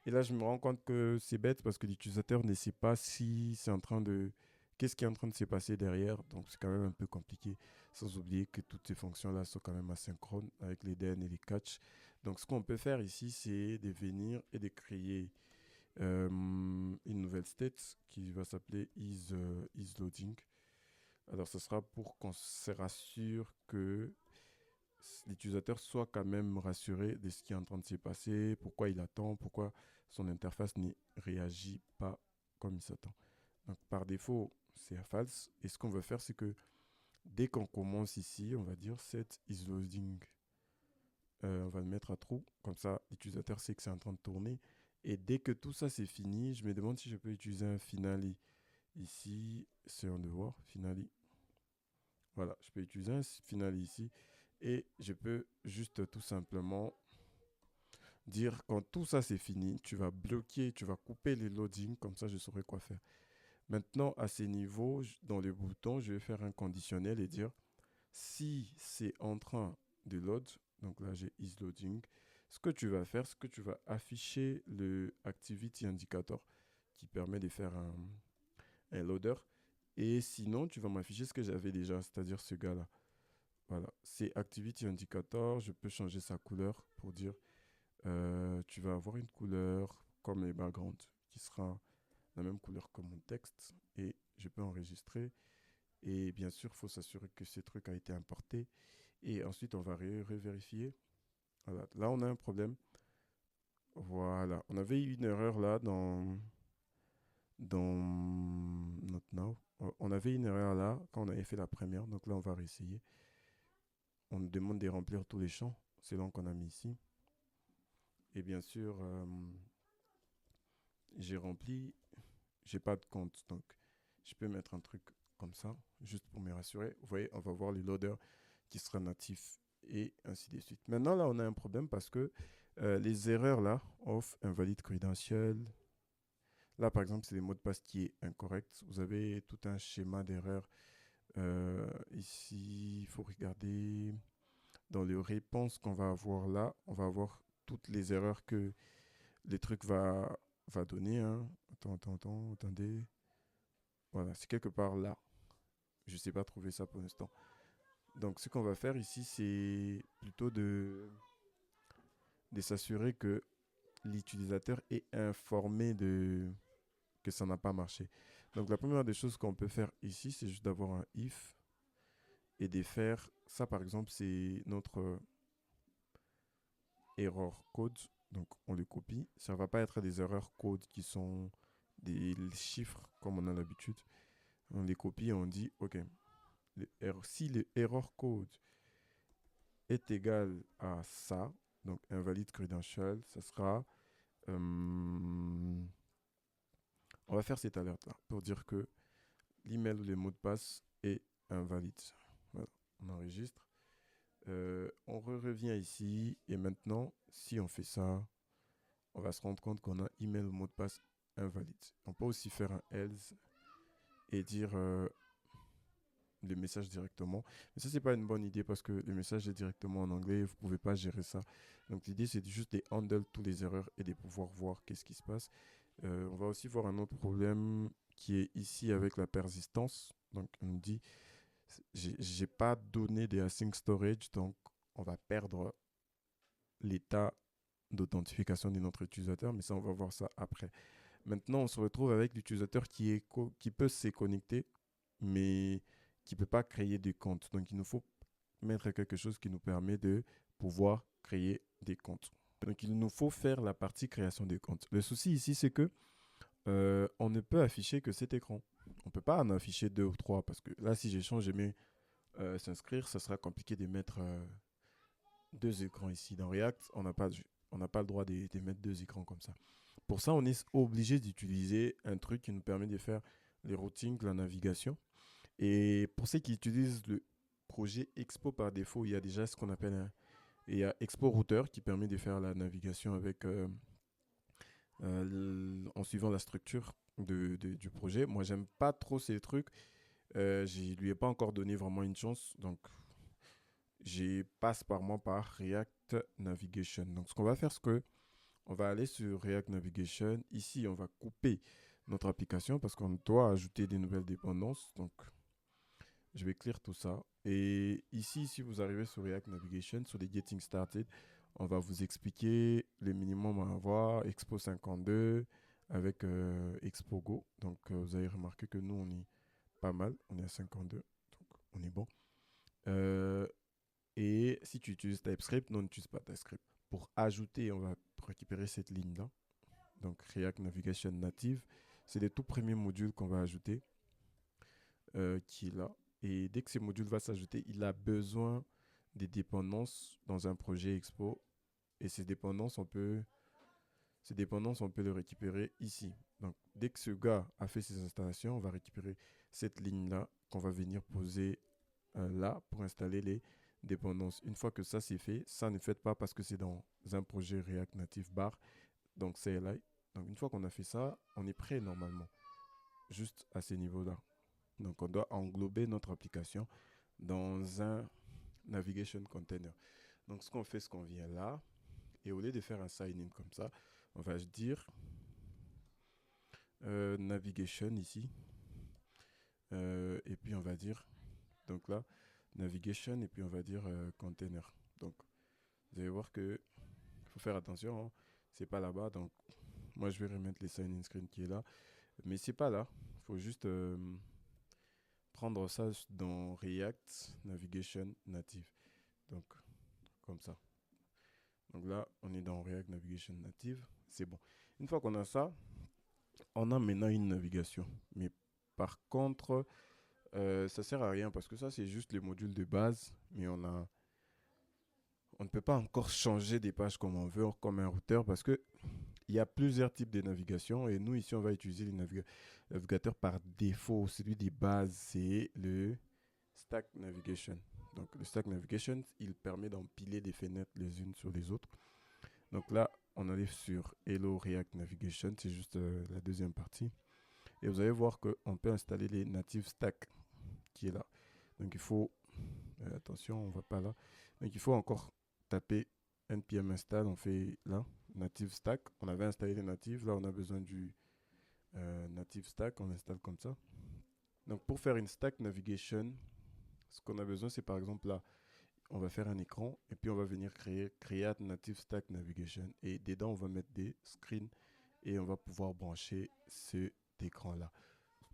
Et là, je me rends compte que c'est bête parce que l'utilisateur ne sait pas si c'est en train de... Qu'est-ce qui est en train de se passer derrière. Donc, c'est quand même un peu compliqué. Sans oublier que toutes ces fonctions-là sont quand même asynchrones avec les DN et les catch. Donc, ce qu'on peut faire ici, c'est de venir et de créer une nouvelle state qui va s'appeler isLoading. Alors, ce sera pour qu'on se rassure que l'utilisateur soit quand même rassuré de ce qui est en train de se passer, pourquoi il attend, pourquoi son interface ne réagit pas comme il s'attend. Donc, par défaut, c'est à false. Et ce qu'on veut faire, c'est que dès qu'on commence ici, on va dire set isLoading. On va le mettre à true. Comme ça, l'utilisateur sait que c'est en train de tourner. Et dès que tout ça c'est fini, je me demande si je peux utiliser un finally. Ici, c'est un devoir, finally. Voilà, je peux utiliser un finally ici. Et je peux juste tout simplement dire quand tout ça c'est fini, tu vas bloquer, tu vas couper les loadings, comme ça je saurai quoi faire. Maintenant, à ces niveaux, dans le bouton, je vais faire un conditionnel et dire si c'est en train de load, donc là j'ai is loading, ce que tu vas faire, c'est que tu vas afficher le activity indicator qui permet de faire un loader. Et sinon, tu vas m'afficher ce que j'avais déjà, c'est-à-dire ce gars-là. Voilà, c'est activity indicator. Je peux changer sa couleur pour dire tu vas avoir une couleur comme les backgrounds qui sera la même couleur que mon texte et je peux enregistrer. Et bien sûr, il faut s'assurer que ce truc a été importé. Et ensuite, on va revérifier. Voilà. Là, on a un problème. Voilà. On avait eu une erreur là dans notre now. On avait une erreur là quand on avait fait la première. Donc là, on va réessayer. On nous demande de remplir tous les champs. C'est donc qu'on a mis ici. Et bien sûr, j'ai rempli. J'ai pas de compte. Donc, je peux mettre un truc comme ça, juste pour me rassurer. Vous voyez, on va voir les loaders qui sera natif et ainsi de suite. Maintenant, là, on a un problème parce que les erreurs là, off, invalide credential. Là, par exemple, c'est le mot de passe qui est incorrect. Vous avez tout un schéma d'erreurs. Ici, il faut regarder dans les réponses qu'on va avoir là. On va avoir toutes les erreurs que les trucs va donner. Hein. Attendez. Voilà, c'est quelque part là. Je ne sais pas trouver ça pour l'instant. Donc, ce qu'on va faire ici, c'est plutôt de s'assurer que l'utilisateur est informé que ça n'a pas marché. Donc, la première des choses qu'on peut faire ici, c'est juste d'avoir un if et de faire ça, par exemple, c'est notre error code. Donc, on le copie. Ça ne va pas être des erreurs code qui sont des chiffres comme on a l'habitude. On les copie et on dit, OK, si le error code est égal à ça, donc invalide credential, ça sera... on va faire cette alerte-là pour dire que l'email ou le mot de passe est invalide. Voilà, on enregistre. On revient ici et maintenant, si on fait ça, on va se rendre compte qu'on a email ou mot de passe invalide. On peut aussi faire un else et dire le message directement. Mais ça, c'est pas une bonne idée parce que le message est directement en anglais et vous pouvez pas gérer ça. Donc, l'idée, c'est juste de handle toutes les erreurs et de pouvoir voir qu'est-ce qui se passe. On va aussi voir un autre problème qui est ici avec la persistance. Donc, on me dit, j'ai pas donné des async storage, donc on va perdre l'état d'authentification de notre utilisateur, mais ça, on va voir ça après. Maintenant, on se retrouve avec l'utilisateur qui peut se connecter, mais qui ne peut pas créer des comptes. Donc, il nous faut mettre quelque chose qui nous permet de pouvoir créer des comptes. Donc, il nous faut faire la partie création des comptes. Le souci ici, c'est que on ne peut afficher que cet écran. On ne peut pas en afficher deux ou trois parce que là, si j'échange, j'ai mis s'inscrire, ça sera compliqué de mettre deux écrans ici. Dans React, on n'a pas le droit de mettre deux écrans comme ça. Pour ça, on est obligé d'utiliser un truc qui nous permet de faire les routings, la navigation. Et pour ceux qui utilisent le projet Expo par défaut, il y a déjà ce qu'on appelle il y a Expo Router qui permet de faire la navigation avec en suivant la structure du projet. Moi, j'aime pas trop ces trucs. Je lui ai pas encore donné vraiment une chance, donc je passe par React Navigation. Donc, ce qu'on va faire, c'est que on va aller sur React Navigation. Ici, on va couper notre application parce qu'on doit ajouter des nouvelles dépendances. Donc, je vais clear tout ça. Et ici, si vous arrivez sur React Navigation, sur les Getting Started, on va vous expliquer les minimums à avoir, Expo 52 avec Expo Go. Donc, vous avez remarqué que nous, on est pas mal. On est à 52. Donc, on est bon. Euh, et si tu utilises TypeScript, non, n'utilise pas TypeScript. Pour ajouter, on va récupérer cette ligne-là. Donc, React Navigation Native. C'est les tout premiers modules qu'on va ajouter qui est là. Et dès que ce module va s'ajouter, il a besoin des dépendances dans un projet Expo. Et ces dépendances, on peut les récupérer ici. Donc, dès que ce gars a fait ses installations, on va récupérer cette ligne-là qu'on va venir poser là pour installer les dépendances. Une fois que ça c'est fait, ça ne fait pas parce que c'est dans un projet React Native Bar, donc CLI. Donc, une fois qu'on a fait ça, on est prêt normalement, juste à ces niveaux-là. Donc, on doit englober notre application dans un navigation container. Donc, ce qu'on fait, c'est qu'on vient là, et au lieu de faire un sign-in comme ça, on va dire navigation ici. Et puis, on va dire, donc là, navigation, et puis on va dire container. Donc, vous allez voir que faut faire attention, hein. C'est pas là-bas. Donc, moi, je vais remettre les sign-in screen qui est là. Mais c'est pas là. Il faut juste prendre ça dans React Navigation Native. Donc, comme ça. Donc là, on est dans React Navigation Native. C'est bon. Une fois qu'on a ça, on a maintenant une navigation. Mais par contre, ça sert à rien parce que ça, c'est juste les modules de base. Mais on ne peut pas encore changer des pages comme on veut, comme un routeur, parce que il y a plusieurs types de navigation. Et nous, ici, on va utiliser les navigateurs par défaut. Celui des bases, c'est le Stack Navigation. Donc, le Stack Navigation, il permet d'empiler des fenêtres les unes sur les autres. Donc là, on arrive sur Hello React Navigation. C'est juste la deuxième partie. Et vous allez voir qu'on peut installer les native stack qui est là. Donc, il faut... attention, on ne va pas là. Donc, il faut encore taper npm install. On fait là, native stack. On avait installé les natives. Là, on a besoin du native stack. On installe comme ça. Donc, pour faire une stack navigation, ce qu'on a besoin, c'est par exemple là, on va faire un écran et puis on va venir créer Create Native Stack Navigation. Et dedans, on va mettre des screens et on va pouvoir brancher cet écran-là.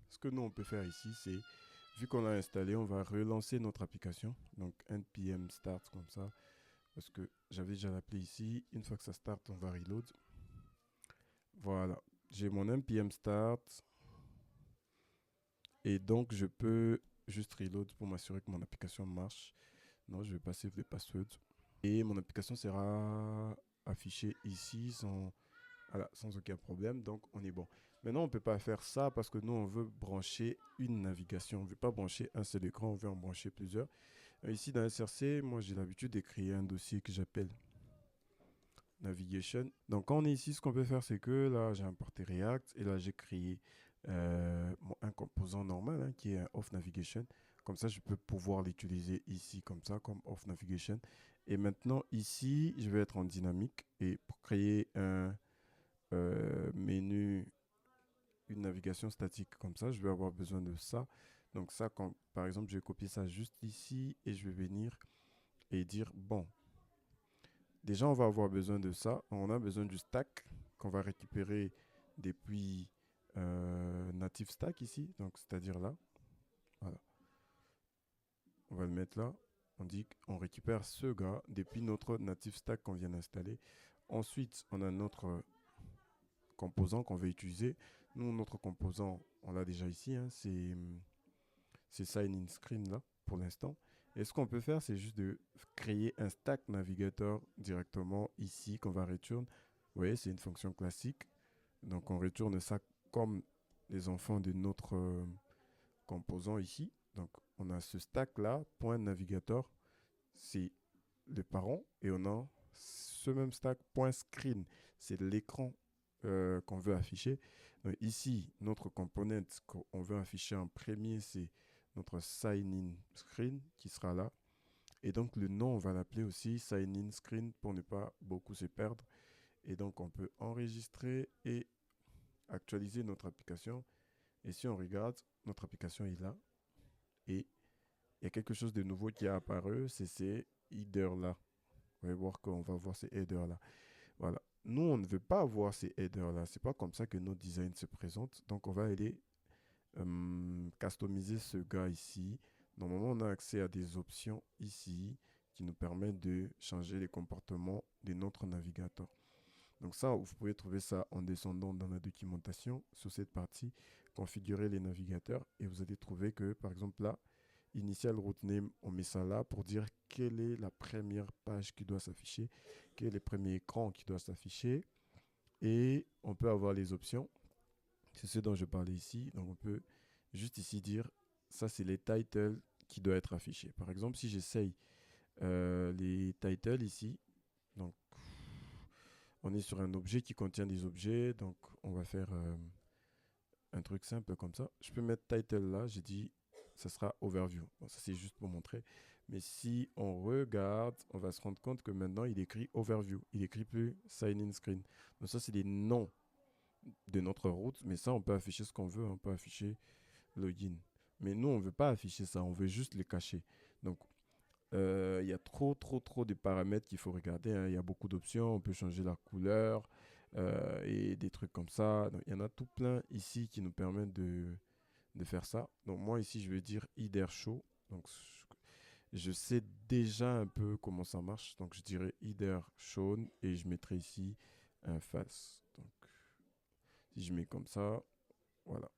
Ce que nous, on peut faire ici, c'est, vu qu'on l'a installé, on va relancer notre application. Donc, npm start comme ça. Parce que j'avais déjà l'appelé ici. Une fois que ça start, on va reload. Voilà. J'ai mon npm start. Et donc, je peux juste reload pour m'assurer que mon application marche. Non, je vais pas save les passwords. Et mon application sera affichée ici voilà, sans aucun problème. Donc, on est bon. Maintenant, on ne peut pas faire ça parce que nous, on veut brancher une navigation. On ne veut pas brancher un seul écran, on veut en brancher plusieurs. Ici, dans SRC, moi, j'ai l'habitude de créer un dossier que j'appelle Navigation. Donc, quand on est ici, ce qu'on peut faire, c'est que là, j'ai importé React et là, j'ai créé un composant normal hein, qui est un off navigation. Comme ça, je peux pouvoir l'utiliser ici comme ça, comme off navigation. Et maintenant, ici, je vais être en dynamique. Et pour créer menu, une navigation statique comme ça, je vais avoir besoin de ça. Donc ça, quand, par exemple, je vais copier ça juste ici et je vais venir et dire, bon, déjà, on va avoir besoin de ça. On a besoin du stack qu'on va récupérer depuis native stack ici, donc c'est-à-dire là. Voilà. On va le mettre là. On dit qu'on récupère ce gars depuis notre native stack qu'on vient d'installer. Ensuite, on a notre composant qu'on veut utiliser. Nous, notre composant, on l'a déjà ici, hein, c'est sign in screen là pour l'instant. Et ce qu'on peut faire, c'est juste de créer un stack navigator directement ici qu'on va return. Vous voyez, c'est une fonction classique. Donc on retourne ça comme les enfants de notre composant ici. Donc on a ce stack là, point navigator, c'est le parent, et on a ce même stack point screen, c'est l'écran qu'on veut afficher. Donc ici, notre component qu'on veut afficher en premier, c'est notre sign in screen qui sera là. Et donc le nom, on va l'appeler aussi sign in screen pour ne pas beaucoup se perdre. Et donc on peut enregistrer et actualiser notre application. Et si on regarde, notre application est là. Et il y a quelque chose de nouveau qui a apparu, c'est ces headers là. Vous allez voir qu'on va voir ces headers là. Voilà. Nous, on ne veut pas avoir ces headers là. C'est pas comme ça que notre design se présente. Donc, on va aller customiser ce gars ici. Normalement, on a accès à des options ici qui nous permettent de changer les comportements de notre navigateur. Donc ça, vous pouvez trouver ça en descendant dans la documentation sur cette partie, configurer les navigateurs, et vous allez trouver que, par exemple là, initial route name, on met ça là pour dire quelle est la première page qui doit s'afficher, quel est le premier écran qui doit s'afficher, et on peut avoir les options. C'est ce dont je parlais ici. Donc on peut juste ici dire, ça c'est les titles qui doivent être affichés. Par exemple, si j'essaye les titles ici, donc on est sur un objet qui contient des objets, donc on va faire un truc simple comme ça. Je peux mettre title là, j'ai dit ça sera overview. Bon, ça c'est juste pour montrer. Mais si on regarde, on va se rendre compte que maintenant il écrit overview. Il écrit plus sign in screen. Donc ça c'est les noms de notre route, mais ça on peut afficher ce qu'on veut, on peut afficher login. Mais nous on veut pas afficher ça, on veut juste les cacher. Donc il y a trop de paramètres qu'il faut regarder, hein. Il y a beaucoup d'options, on peut changer la couleur et des trucs comme ça. Donc, il y en a tout plein ici qui nous permettent de faire ça. Donc moi ici je vais dire header show. Donc je sais déjà un peu comment ça marche. Donc je dirais header shown et je mettrai ici un false. Donc si je mets comme ça, voilà.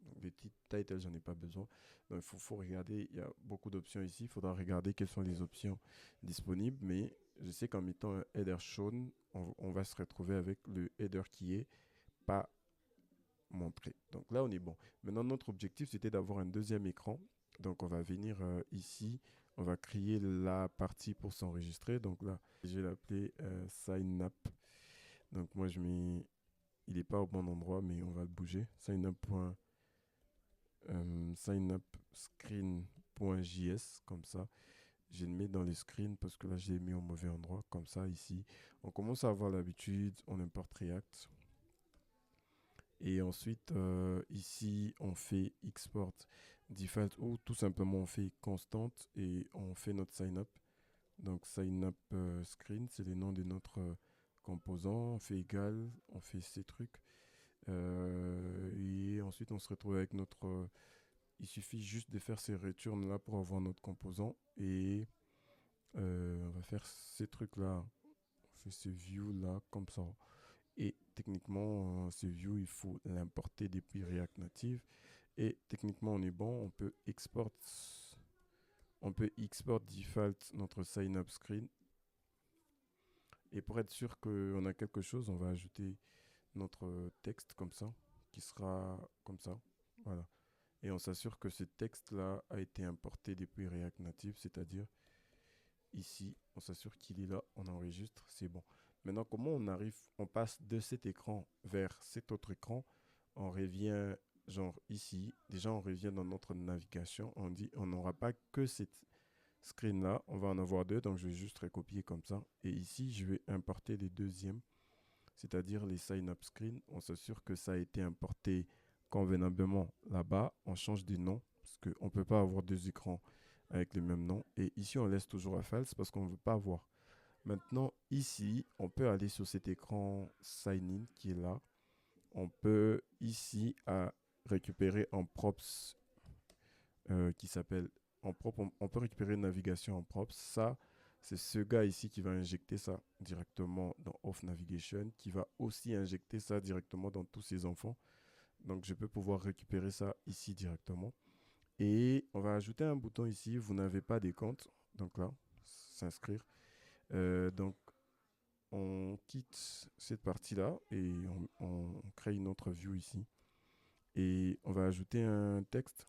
Donc, les titles, j'en ai pas besoin. Donc, il faut regarder, il y a beaucoup d'options ici. Il faudra regarder quelles sont les options disponibles. Mais je sais qu'en mettant un header shown, on va se retrouver avec le header qui est pas montré. Donc là, on est bon. Maintenant, notre objectif, c'était d'avoir un deuxième écran. Donc, on va venir ici. On va créer la partie pour s'enregistrer. Donc là, je vais l'appeler sign up. Donc, moi, je mets... Il n'est pas au bon endroit, mais on va le bouger. Sign up. Sign up screen.js comme ça. Je le mets dans les screens parce que là j'ai mis au mauvais endroit comme ça ici. On commence à avoir l'habitude, on importe React. Et ensuite ici on fait export default ou tout simplement on fait constant et on fait notre sign up. Donc sign up screen, c'est les noms de notre composant. On fait égal, on fait ces trucs. Et ensuite on se retrouve avec notre il suffit juste de faire ces returns là pour avoir notre composant et on va faire ces trucs là, on fait ce view là comme ça et techniquement ce view il faut l'importer depuis React Native et techniquement on est bon, on peut export default notre sign up screen et pour être sûr qu'on a quelque chose on va ajouter notre texte comme ça qui sera comme ça, voilà. Et on s'assure que ce texte-là a été importé depuis React Native, c'est-à-dire ici, on s'assure qu'il est là, on enregistre, c'est bon. Maintenant, comment on arrive, on passe de cet écran vers cet autre écran, on revient genre ici, déjà on revient dans notre navigation, on dit on n'aura pas que cette screen-là, on va en avoir deux, donc je vais juste recopier comme ça. Et ici, je vais importer les deuxièmes c'est-à-dire les sign-up screens. On s'assure que ça a été importé convenablement là-bas. On change des noms parce qu'on ne peut pas avoir deux écrans avec le même nom. Et ici, on laisse toujours à false parce qu'on ne veut pas avoir. Maintenant, ici, on peut aller sur cet écran sign-in qui est là. On peut ici récupérer en props qui s'appelle en propre. On peut récupérer une navigation en props. Ça, c'est ce gars ici qui va injecter ça directement dans Off Navigation, qui va aussi injecter ça directement dans tous ses enfants. Donc, je peux pouvoir récupérer ça ici directement. Et on va ajouter un bouton ici. Vous n'avez pas des comptes. Donc là, s'inscrire. Donc, on quitte cette partie-là et on crée une autre view ici. Et on va ajouter un texte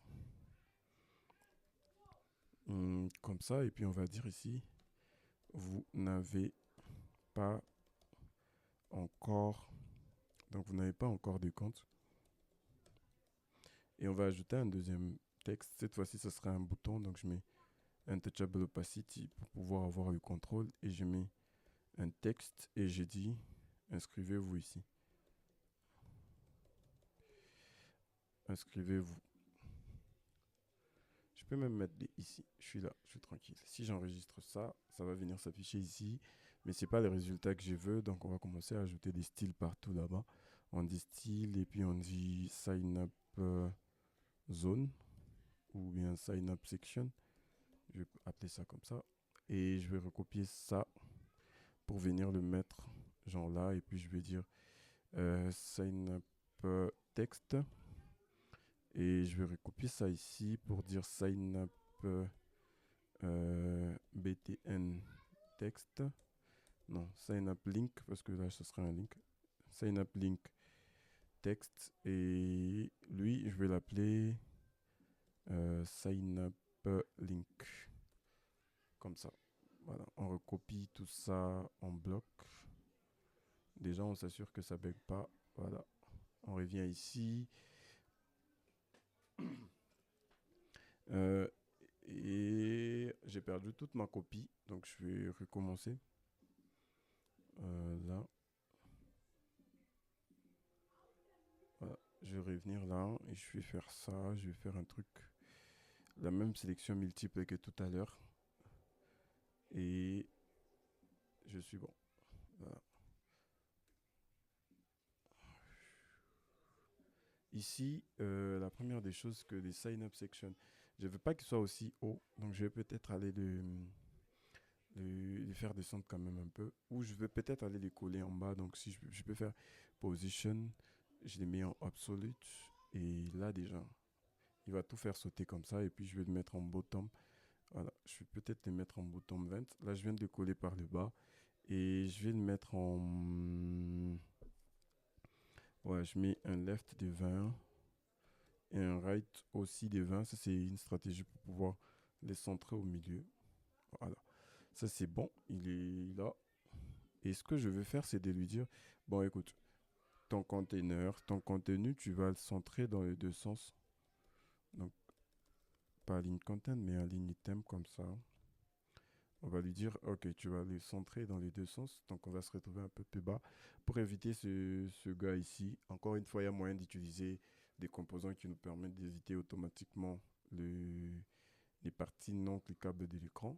comme ça. Et puis, on va dire ici, vous n'avez pas encore, donc vous n'avez pas encore de compte. Et on va ajouter un deuxième texte. Cette fois-ci, ce sera un bouton. Donc, je mets Untouchable Opacity pour pouvoir avoir le contrôle. Et je mets un texte et j'ai dit, inscrivez-vous ici. Inscrivez-vous. Je peux même mettre des ici. Je suis là, je suis tranquille. Si j'enregistre ça, ça va venir s'afficher ici. Mais ce n'est pas le résultat que je veux. Donc, on va commencer à ajouter des styles partout là-bas. On dit style et puis on dit sign up zone ou bien sign up section. Je vais appeler ça comme ça. Et je vais recopier ça pour venir le mettre genre là. Et puis, je vais dire sign up text. Et je vais recopier ça ici pour dire sign up btn text. Non, sign up link, parce que là, ce sera un link. Sign up link text. Et lui, je vais l'appeler sign up link. Comme ça. Voilà, on recopie tout ça en bloc. Déjà, on s'assure que ça ne bug pas. Voilà, on revient ici. Et j'ai perdu toute ma copie, donc je vais recommencer. Là. Voilà. Je vais revenir là et je vais faire ça. Je vais faire un truc, la même sélection multiple que tout à l'heure. Et je suis bon. Voilà. Ici, la première des choses que les sign-up sections, je ne veux pas qu'il soit aussi haut, donc je vais peut-être aller les faire descendre quand même un peu, ou je vais peut-être aller les coller en bas. Donc si je peux faire position, je les mets en absolute, et là déjà, il va tout faire sauter comme ça, et puis je vais le mettre en bottom. Voilà, je vais peut-être le mettre en bottom 20. Là, je viens de le coller par le bas, et je vais le mettre en... Ouais, je mets un left de 20 et un right aussi de 20. Ça, c'est une stratégie pour pouvoir les centrer au milieu. Voilà. Ça, c'est bon. Il est là. Et ce que je vais faire, c'est de lui dire, bon, écoute, ton container, ton contenu, tu vas le centrer dans les deux sens. Donc, pas ligne content, mais en ligne item comme ça. On va lui dire, ok, tu vas le centrer dans les deux sens. Donc, on va se retrouver un peu plus bas pour éviter ce gars ici. Encore une fois, il y a moyen d'utiliser des composants qui nous permettent d'éviter automatiquement les parties non cliquables de l'écran,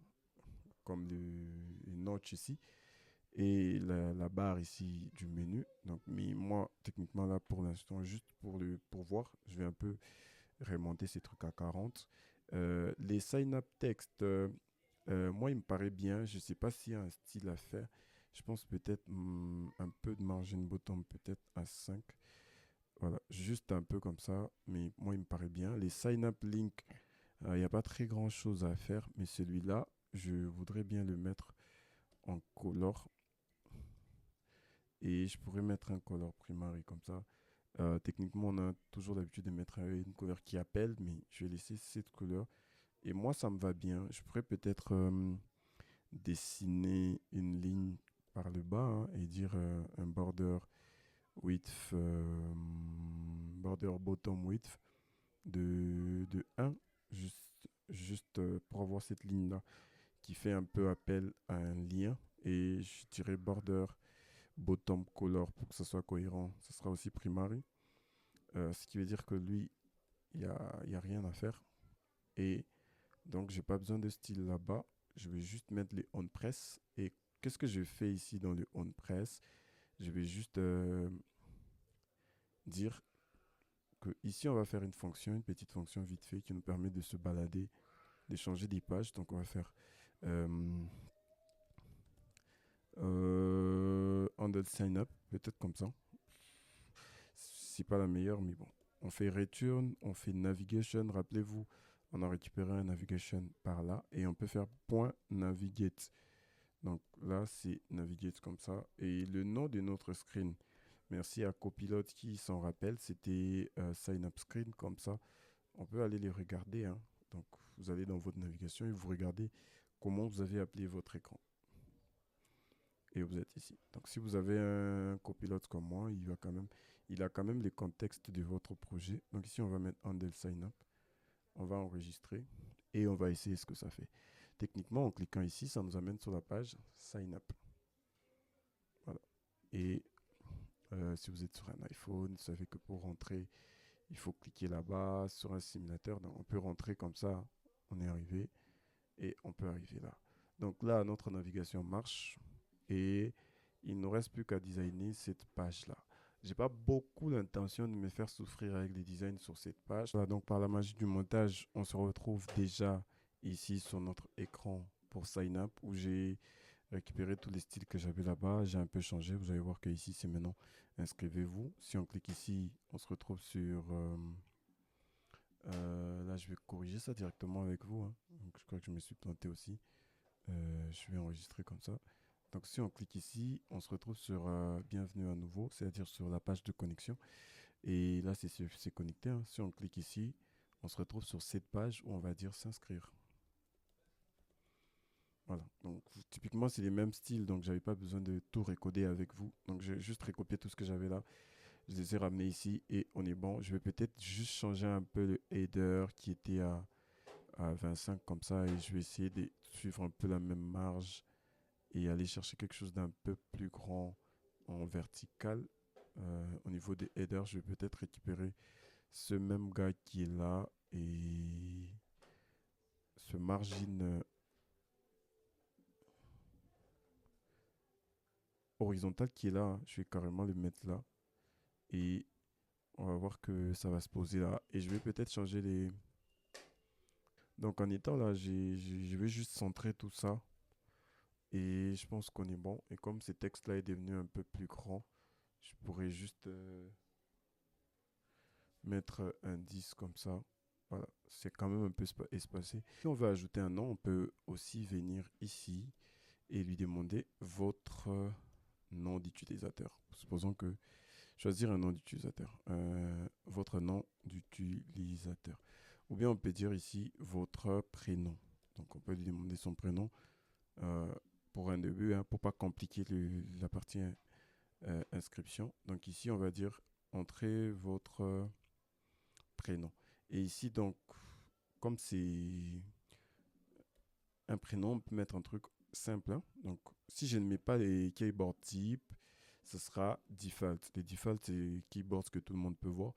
comme les notch ici et la barre ici du menu. Donc, mais moi, techniquement, là, pour l'instant, juste pour voir, je vais un peu remonter ces trucs à 40. Les sign-up text, moi, il me paraît bien. Je ne sais pas s'il y a un style à faire. Je pense peut-être un peu de margin bottom, peut-être à 5. Voilà, juste un peu comme ça, mais moi, il me paraît bien. Les sign-up link, il n'y a pas très grand-chose à faire, mais celui-là, je voudrais bien le mettre en color. Et je pourrais mettre un color primary comme ça. Techniquement, on a toujours l'habitude de mettre une couleur qui appelle, mais je vais laisser cette couleur. Et moi, ça me va bien. Je pourrais peut-être dessiner une ligne par le bas hein, et dire un border width, border bottom width de 1, juste pour avoir cette ligne-là qui fait un peu appel à un lien. Et je dirais border bottom color pour que ça soit cohérent, ce sera aussi primary. Ce qui veut dire que lui, il y a rien à faire. Et donc, j'ai pas besoin de style là-bas. Je vais juste mettre les on-press. Et qu'est-ce que je fais ici dans le on-press? Je vais juste dire que ici, on va faire une fonction, une petite fonction vite fait qui nous permet de se balader, d'échanger des pages. Donc, on va faire handle sign up, peut-être comme ça. C'est pas la meilleure, mais bon. On fait return, on fait navigation. Rappelez-vous, on a récupéré un navigation par là et on peut faire point navigate. Donc là, c'est navigate comme ça. Et le nom de notre screen, merci à Copilot qui s'en rappelle, c'était sign up screen comme ça. On peut aller les regarder, hein. Donc vous allez dans votre navigation et vous regardez comment vous avez appelé votre écran. Et vous êtes ici. Donc si vous avez un copilote comme moi, il a quand même les contextes de votre projet. Donc ici, on va mettre handle sign up. On va enregistrer et on va essayer ce que ça fait. Techniquement, en cliquant ici, ça nous amène sur la page sign up. Voilà. Et si vous êtes sur un iPhone, vous savez que pour rentrer, il faut cliquer là-bas sur un simulateur. Donc on peut rentrer comme ça. On est arrivé et on peut arriver là. Donc là, notre navigation marche. Et il ne nous reste plus qu'à designer cette page-là. J'ai pas beaucoup l'intention de me faire souffrir avec les designs sur cette page. Voilà, donc par la magie du montage, on se retrouve déjà ici sur notre écran pour Sign Up où j'ai récupéré tous les styles que j'avais là-bas. J'ai un peu changé. Vous allez voir que ici c'est maintenant inscrivez-vous. Si on clique ici, on se retrouve sur... là, je vais corriger ça directement avec vous, hein. Donc, je crois que je me suis planté aussi. Je vais enregistrer comme ça. Donc si on clique ici, on se retrouve sur bienvenue à nouveau, c'est-à-dire sur la page de connexion. Et là, c'est connecté, hein. Si on clique ici, on se retrouve sur cette page où on va dire s'inscrire. Voilà. Donc typiquement, c'est les mêmes styles, donc j'avais pas besoin de tout recoder avec vous. Donc j'ai juste recopié tout ce que j'avais là. Je les ai ramenés ici et on est bon. Je vais peut-être juste changer un peu le header qui était à 25 comme ça et je vais essayer de suivre un peu la même marge et aller chercher quelque chose d'un peu plus grand en vertical. Au niveau des headers, je vais peut-être récupérer ce même gars qui est là et ce margin horizontal qui est là, hein. Je vais carrément le mettre là et on va voir que ça va se poser là et je vais peut-être changer les... Donc en étant là, je vais juste centrer tout ça et je pense qu'on est bon. Et comme ce texte-là est devenu un peu plus grand, je pourrais juste mettre un 10 comme ça. Voilà, c'est quand même un peu espacé. Si on veut ajouter un nom, on peut aussi venir ici et lui demander votre nom d'utilisateur. Supposons que choisir un nom d'utilisateur, votre nom d'utilisateur. Ou bien on peut dire ici votre prénom. Donc on peut lui demander son prénom euh, pour un début, hein, pour pas compliquer la partie inscription. Donc ici on va dire entrez votre prénom. Et ici donc comme c'est un prénom, on peut mettre un truc simple, hein. Donc si je ne mets pas les keyboard type, ce sera default. Les default, c'est les keyboards que tout le monde peut voir.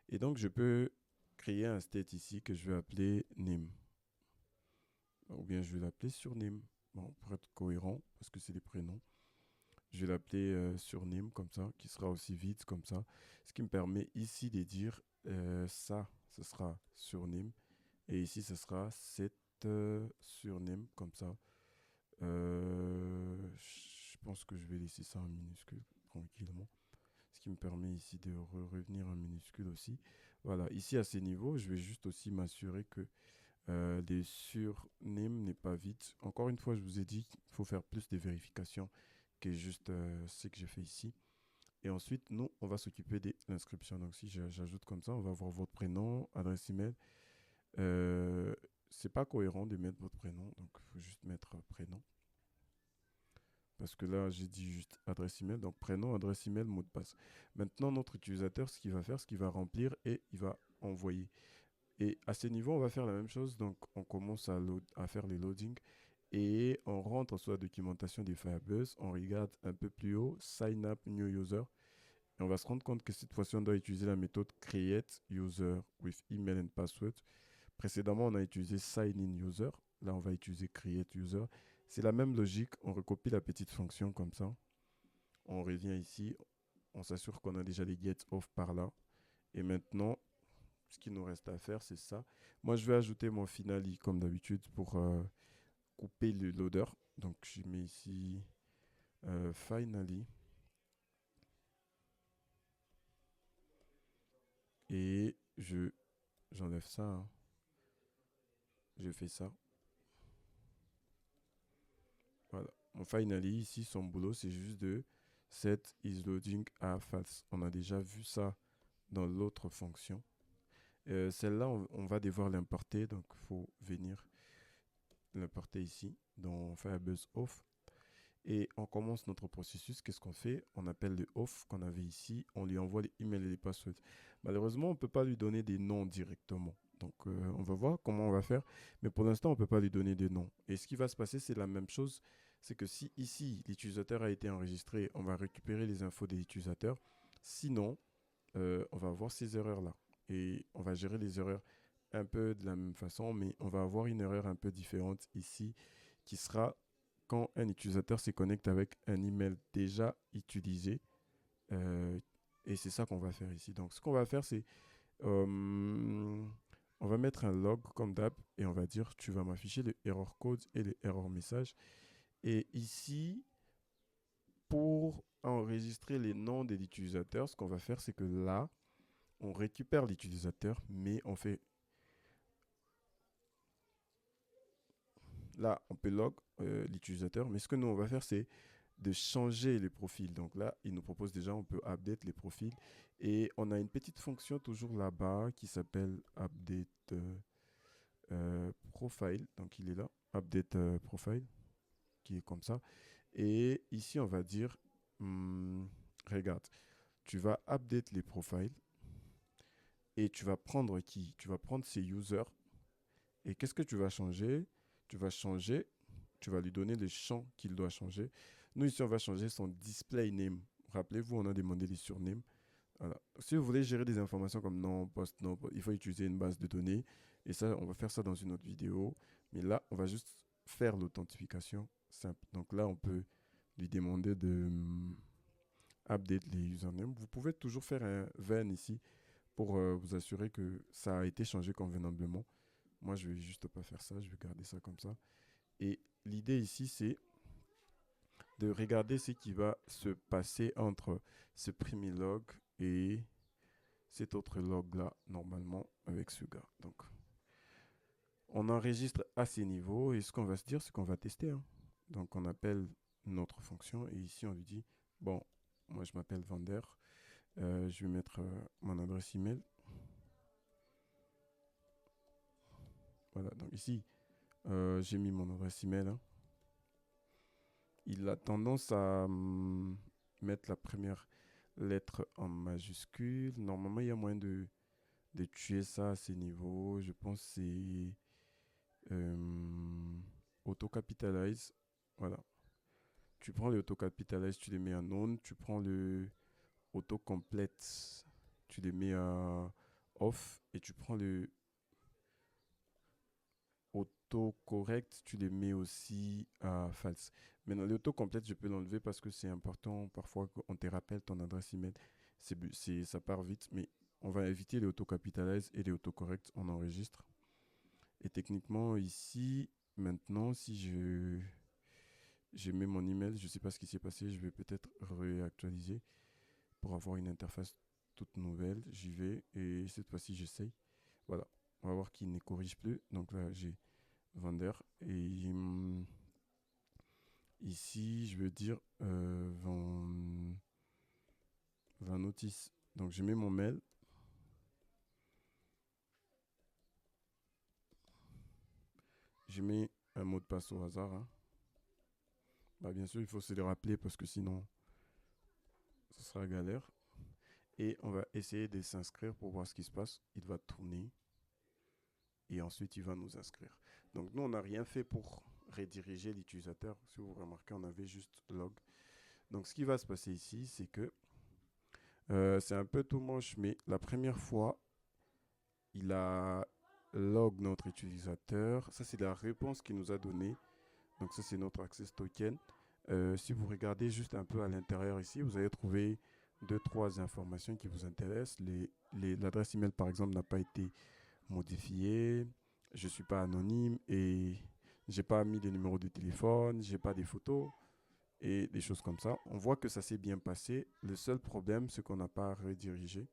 Et donc, je peux créer un state ici que je vais appeler name. Ou bien, je vais l'appeler surname. Bon, pour être cohérent, parce que c'est des prénoms. Je vais l'appeler surname comme ça, qui sera aussi vide comme ça. Ce qui me permet ici de dire ça, ce sera surname. Et ici, ce sera cette surname comme ça. Je pense que je vais laisser ça en minuscule tranquillement. Ce qui me permet ici de revenir en minuscule aussi. Voilà, ici à ces niveaux, je vais juste aussi m'assurer que les surnames n'est pas vide. Encore une fois, je vous ai dit qu'il faut faire plus de vérifications que juste ce que j'ai fait ici. Et ensuite, nous, on va s'occuper de l'inscription. Donc, si j'ajoute comme ça, on va voir votre prénom, adresse email. C'est pas cohérent de mettre votre prénom, donc il faut juste mettre prénom. Parce que là, j'ai dit juste adresse email. Donc, prénom, adresse email, mot de passe. Maintenant, notre utilisateur, ce qu'il va faire, ce qu'il va remplir et il va envoyer. Et à ce niveau, on va faire la même chose. Donc, on commence à faire les loadings. Et on rentre sur la documentation de Firebase, on regarde un peu plus haut, Sign Up New User. Et on va se rendre compte que cette fois-ci, on doit utiliser la méthode Create User with Email and Password. Précédemment, on a utilisé Sign In User. Là, on va utiliser Create User. C'est la même logique. On recopie la petite fonction comme ça. On revient ici. On s'assure qu'on a déjà les get off par là. Et maintenant, ce qu'il nous reste à faire, c'est ça. Moi, je vais ajouter mon finally comme d'habitude pour couper le loader. Donc, je mets ici finally. Et j'enlève ça, hein. Je fais ça. Voilà. Mon finally, ici, son boulot, c'est juste de set is loading à false. On a déjà vu ça dans l'autre fonction. Celle-là, on va devoir l'importer. Donc, il faut venir l'importer ici dans Firebase Off. Et on commence notre processus. Qu'est-ce qu'on fait? On appelle le off qu'on avait ici. On lui envoie les emails et les passwords. Malheureusement, on ne peut pas lui donner des noms directement. Donc, on va voir comment on va faire. Mais pour l'instant, on ne peut pas lui donner des noms. Et ce qui va se passer, c'est la même chose. C'est que si ici, l'utilisateur a été enregistré, on va récupérer les infos des utilisateurs. Sinon, on va avoir ces erreurs-là. Et on va gérer les erreurs un peu de la même façon, mais on va avoir une erreur un peu différente ici qui sera quand un utilisateur se connecte avec un email déjà utilisé. Euh, et c'est ça qu'on va faire ici. Donc, ce qu'on va faire, c'est on va mettre un log comme d'hab et on va dire tu vas m'afficher les error codes et les error messages. Et ici, pour enregistrer les noms de l'utilisateur, ce qu'on va faire, c'est que là, on récupère l'utilisateur, mais on fait... Là, on peut log l'utilisateur, mais ce que nous, on va faire, c'est de changer les profils. Donc là, il nous propose déjà, on peut update les profils. Et on a une petite fonction toujours là-bas qui s'appelle update profile. Donc il est là, update profile, qui est comme ça. Et ici, on va dire, regarde, tu vas update les profils et tu vas prendre qui? Tu vas prendre ces users. Et qu'est-ce que tu vas changer? Tu vas changer, tu vas lui donner les champs qu'il doit changer. Nous, ici, on va changer son display name. Rappelez-vous, on a demandé les surnames. Voilà. Si vous voulez gérer des informations comme nom, post, nom, il faut utiliser une base de données. Et ça, on va faire ça dans une autre vidéo. Mais là, on va juste faire l'authentification simple. Donc là, on peut lui demander de update les usernames. Vous pouvez toujours faire un VN ici pour vous assurer que ça a été changé convenablement. Moi, je vais juste pas faire ça. Je vais garder ça comme ça. Et l'idée ici, c'est de regarder ce qui va se passer entre ce premier log et cet autre log-là, normalement, avec ce gars. Donc, on enregistre à ces niveaux et ce qu'on va se dire, c'est qu'on va tester, hein. Donc, on appelle notre fonction et ici, on lui dit, bon, moi, je m'appelle Vander. Je vais mettre mon adresse email. Voilà, donc ici, j'ai mis mon adresse email, hein. Il a tendance à mettre la première lettre en majuscule. Normalement, il y a moyen de tuer ça à ces niveaux. Je pense que c'est auto-capitalize. Voilà. Tu prends le auto-capitalize, tu les mets en on. Tu prends le auto-complete, tu les mets à off. Et tu prends le auto-correct, tu les mets aussi à false. Maintenant, l'auto-complète, je peux l'enlever parce que c'est important parfois qu'on te rappelle ton adresse email. Ça part vite, mais on va éviter les auto-capitalize et les auto-correct, on enregistre. Et techniquement, ici, maintenant, si je mets mon email, je ne sais pas ce qui s'est passé, je vais peut-être réactualiser pour avoir une interface toute nouvelle. J'y vais et cette fois-ci, j'essaye. Voilà, on va voir qu'il ne corrige plus. Donc là, j'ai Vander. Et ici, je veux dire Van Notice. Donc, je mets mon mail. Je mets un mot de passe au hasard, hein. Bah, bien sûr, il faut se le rappeler parce que sinon, ce sera galère. Et on va essayer de s'inscrire pour voir ce qui se passe. Il va tourner. Et ensuite, il va nous inscrire. Donc, nous, on n'a rien fait pour rediriger l'utilisateur. Si vous remarquez, on avait juste log. Donc, ce qui va se passer ici, c'est que c'est un peu tout moche, mais la première fois, il a log notre utilisateur. Ça, c'est la réponse qu'il nous a donnée. Donc, ça, c'est notre access token. Si vous regardez juste un peu à l'intérieur ici, vous allez trouver deux, trois informations qui vous intéressent. L'adresse email, par exemple, n'a pas été modifiée. Je ne suis pas anonyme et j'ai pas mis de numéro de téléphone, j'ai pas des photos et des choses comme ça. On voit que ça s'est bien passé. Le seul problème, c'est qu'on n'a pas redirigé.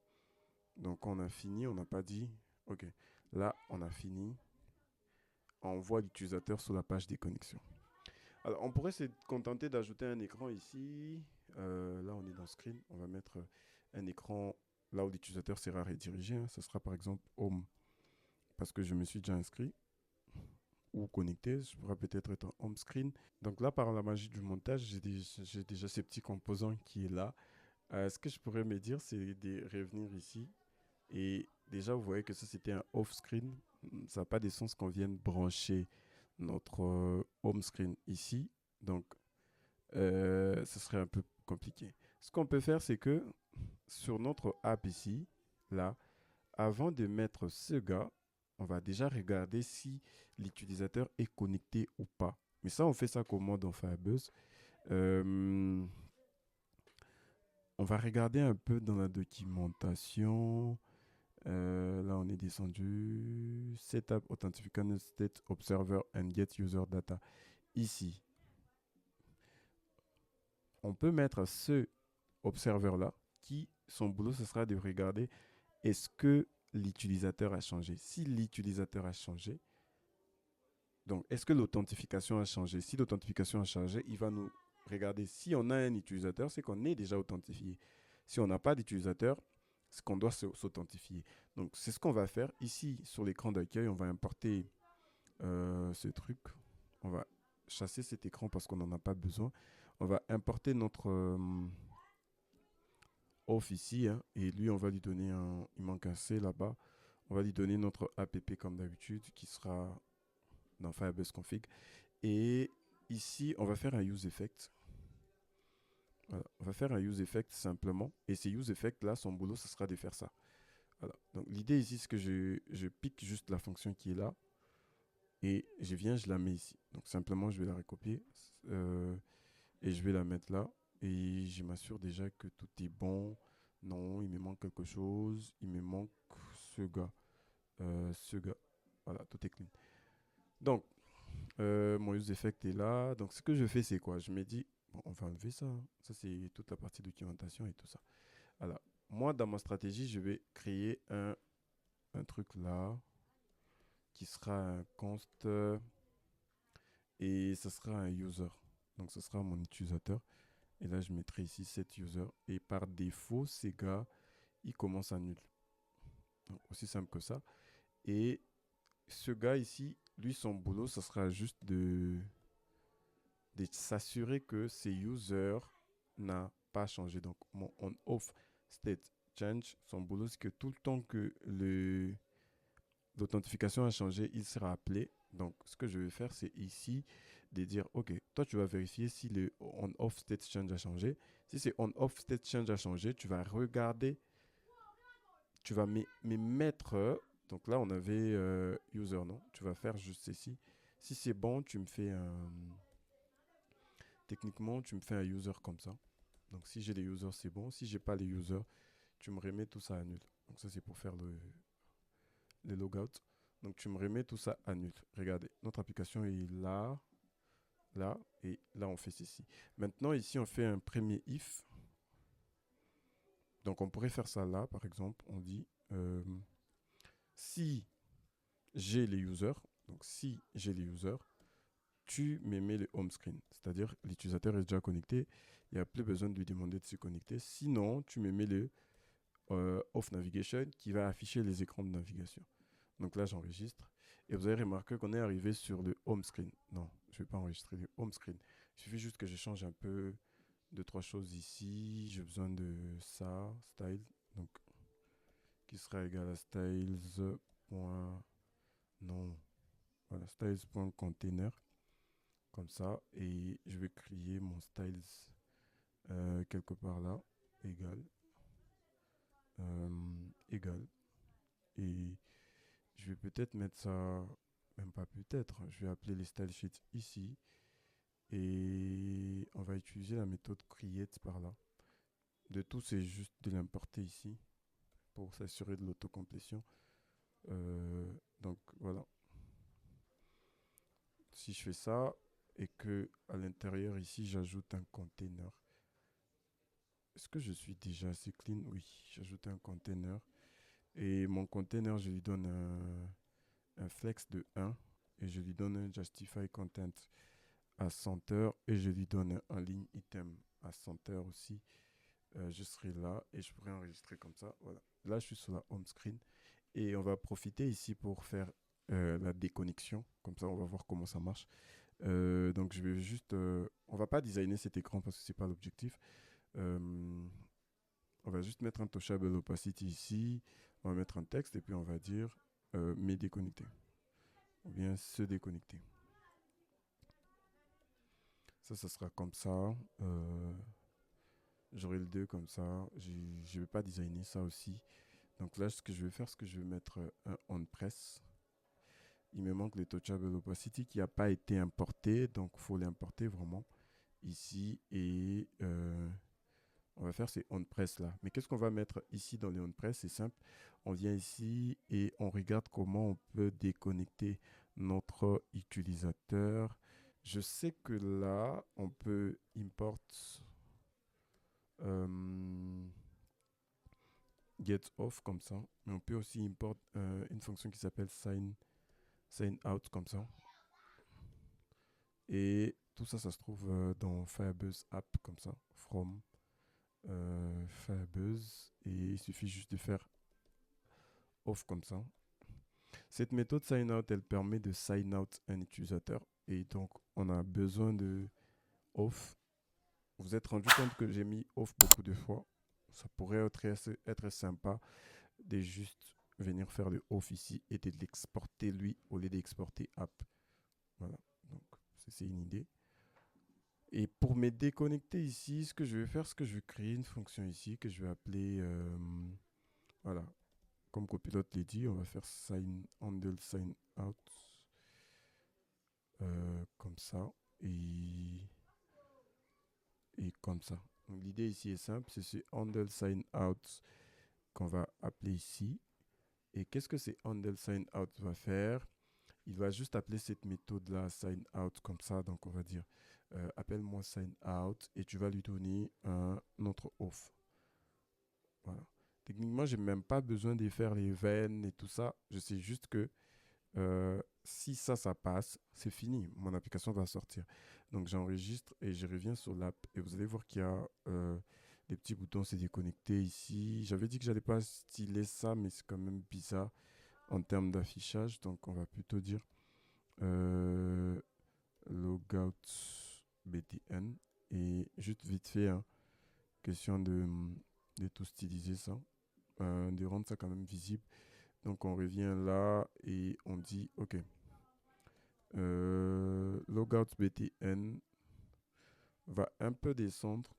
Donc, on a fini, on n'a pas dit, OK, là, on a fini. On voit l'utilisateur sur la page des connexions. Alors, on pourrait se contenter d'ajouter un écran ici. Là, on est dans Screen. On va mettre un écran là où l'utilisateur sera redirigé. Hein. Ce sera par exemple Home. Parce que je me suis déjà inscrit ou connecté. Je pourrais peut-être être en Home Screen. Donc là, par la magie du montage, j'ai déjà ces petits composants qui est là. Ce que je pourrais me dire, c'est de revenir ici. Et déjà, vous voyez que ça, c'était un off-screen. Ça n'a pas de sens qu'on vienne brancher notre home screen ici. Donc, ce serait un peu compliqué. Ce qu'on peut faire, c'est que sur notre app ici, là, avant de mettre ce gars, on va déjà regarder si l'utilisateur est connecté ou pas. Mais ça, on fait ça comment dans Firebuzz? On va regarder un peu dans la documentation. Là, on est descendu. Setup Authentication State Observer and Get User Data. Ici, on peut mettre ce observer-là qui, son boulot, ce sera de regarder est-ce que l'utilisateur a changé. Si l'utilisateur a changé, donc est-ce que l'authentification a changé. Si l'authentification a changé, il va nous regarder. Si on a un utilisateur, c'est qu'on est déjà authentifié. Si on n'a pas d'utilisateur, c'est qu'on doit s'authentifier. Donc, c'est ce qu'on va faire. Ici, sur l'écran d'accueil, on va importer ce truc. On va chasser cet écran parce qu'on n'en a pas besoin. On va importer notre off ici. Hein, et lui, on va lui donner un... Il manque un C là-bas. On va lui donner notre app comme d'habitude qui sera dans Firebase Config. Et ici, on va faire un use effect. Voilà. On va faire un use effect simplement. Et ces use effects là, son boulot, ce sera de faire ça. Voilà. Donc l'idée ici, c'est que je pique juste la fonction qui est là. Et je viens, je la mets ici. Donc simplement, je vais la recopier. Et je vais la mettre là. Et je m'assure déjà que tout est bon. Non, il me manque quelque chose. Il me manque ce gars. Ce gars. Voilà, tout est clean. Donc, mon use effect est là. Donc, ce que je fais, c'est quoi? Je me dis, bon, on va enlever ça. Hein. Ça, c'est toute la partie documentation et tout ça. Alors, moi, dans ma stratégie, je vais créer un truc là qui sera un const et ce sera un user. Donc, ce sera mon utilisateur. Et là, je mettrai ici cet user. Et par défaut, ces gars, ils commencent à nul. Donc, aussi simple que ça. Et ce gars ici, lui, son boulot, ce sera juste de s'assurer que ces users n'a pas changé. Donc, mon on-off state change, son boulot, c'est que tout le temps que l'authentification a changé, il sera appelé. Donc, ce que je vais faire, c'est ici de dire, OK, toi, tu vas vérifier si le on-off state change a changé. Si c'est on-off state change a changé, tu vas regarder, tu vas me mettre, donc là, on avait user, non? Tu vas faire juste ici. Si c'est bon, tu me fais un... Techniquement, tu me fais un user comme ça. Donc, si j'ai les users, c'est bon. Si j'ai pas les users, tu me remets tout ça à nul. Donc, ça, c'est pour faire le logout. Donc, tu me remets tout ça à nul. Regardez, notre application est là, là, et là, on fait ceci. Maintenant, ici, on fait un premier if. Donc, on pourrait faire ça là, par exemple. On dit, si j'ai les users, donc si j'ai les users, tu me mets le home screen. C'est-à-dire, l'utilisateur est déjà connecté. Il n'y a plus besoin de lui demander de se connecter. Sinon, tu me mets le off navigation qui va afficher les écrans de navigation. Donc là, j'enregistre. Et vous avez remarqué qu'on est arrivé sur le home screen. Non, je ne vais pas enregistrer le home screen. Il suffit juste que je change un peu deux, trois choses ici. J'ai besoin de ça, style. Donc, qui sera égal à styles. Non. Voilà, styles.container. comme ça, et je vais créer mon styles quelque part là, égal, égal, et je vais peut-être mettre ça, même pas peut-être, je vais appeler les style sheets ici, et on va utiliser la méthode create par là. De tout, c'est juste de l'importer ici pour s'assurer de l'autocomplétion. Donc voilà. Si je fais ça et que à l'intérieur ici j'ajoute un container, est-ce que je suis déjà assez clean? Oui, j'ajoute un container et mon container je lui donne un flex de 1 et je lui donne un justify content à center et je lui donne un ligne item à center aussi. Je serai là et je pourrais enregistrer comme ça. Voilà. Là, je suis sur la home screen et on va profiter ici pour faire la déconnexion. Comme ça, on va voir comment ça marche. Donc, je vais juste. On va pas designer cet écran parce que c'est pas l'objectif. Euh, on va juste mettre un touchable opacity ici. On va mettre un texte et puis on va dire me déconnecter ou bien se déconnecter. Ça sera comme ça. J'aurai le 2 comme ça. Je ne vais pas designer ça aussi. Donc là, ce que je vais faire, c'est que je vais mettre un on-press. Il me manque le touchable opacity qui n'a pas été importé. Donc, il faut l'importer vraiment ici. Et on va faire ces on-press là. Mais qu'est-ce qu'on va mettre ici dans les on-press? C'est simple. On vient ici et on regarde comment on peut déconnecter notre utilisateur. Je sais que là, on peut import get off comme ça. Mais on peut aussi import une fonction qui s'appelle sign out comme ça. Et tout ça, ça se trouve dans Firebuzz app comme ça. From Firebuzz. Et il suffit juste de faire off comme ça. Cette méthode sign out, elle permet de sign out un utilisateur. Et donc, on a besoin de off. Vous vous êtes rendu compte que j'ai mis off beaucoup de fois. Ça pourrait être sympa de juste venir faire le off ici et de l'exporter lui au lieu d'exporter app. Voilà, donc c'est une idée. Et pour me déconnecter ici, ce que je vais faire, c'est que je vais créer une fonction ici que je vais appeler, voilà, comme copilote l'a dit, on va faire sign handle sign out, comme ça, et comme ça. Donc l'idée ici est simple, c'est ce handle sign out qu'on va appeler ici. Et qu'est-ce que ce handle sign out va faire? Il va juste appeler cette méthode-là, sign out, comme ça. Donc, on va dire, appelle-moi sign out et tu vas lui donner un autre off. Voilà. Techniquement, je n'ai même pas besoin de faire les veines et tout ça. Je sais juste que si ça passe, c'est fini. Mon application va sortir. Donc, j'enregistre et je reviens sur l'app. Et vous allez voir qu'il y a des petits boutons, c'est déconnecté ici. J'avais dit que j'allais pas styler ça, mais c'est quand même bizarre en termes d'affichage. Donc, on va plutôt dire logout btn et juste vite fait question de tout styliser ça, de rendre ça quand même visible. Donc on revient là et on dit ok, logout btn va un peu descendre,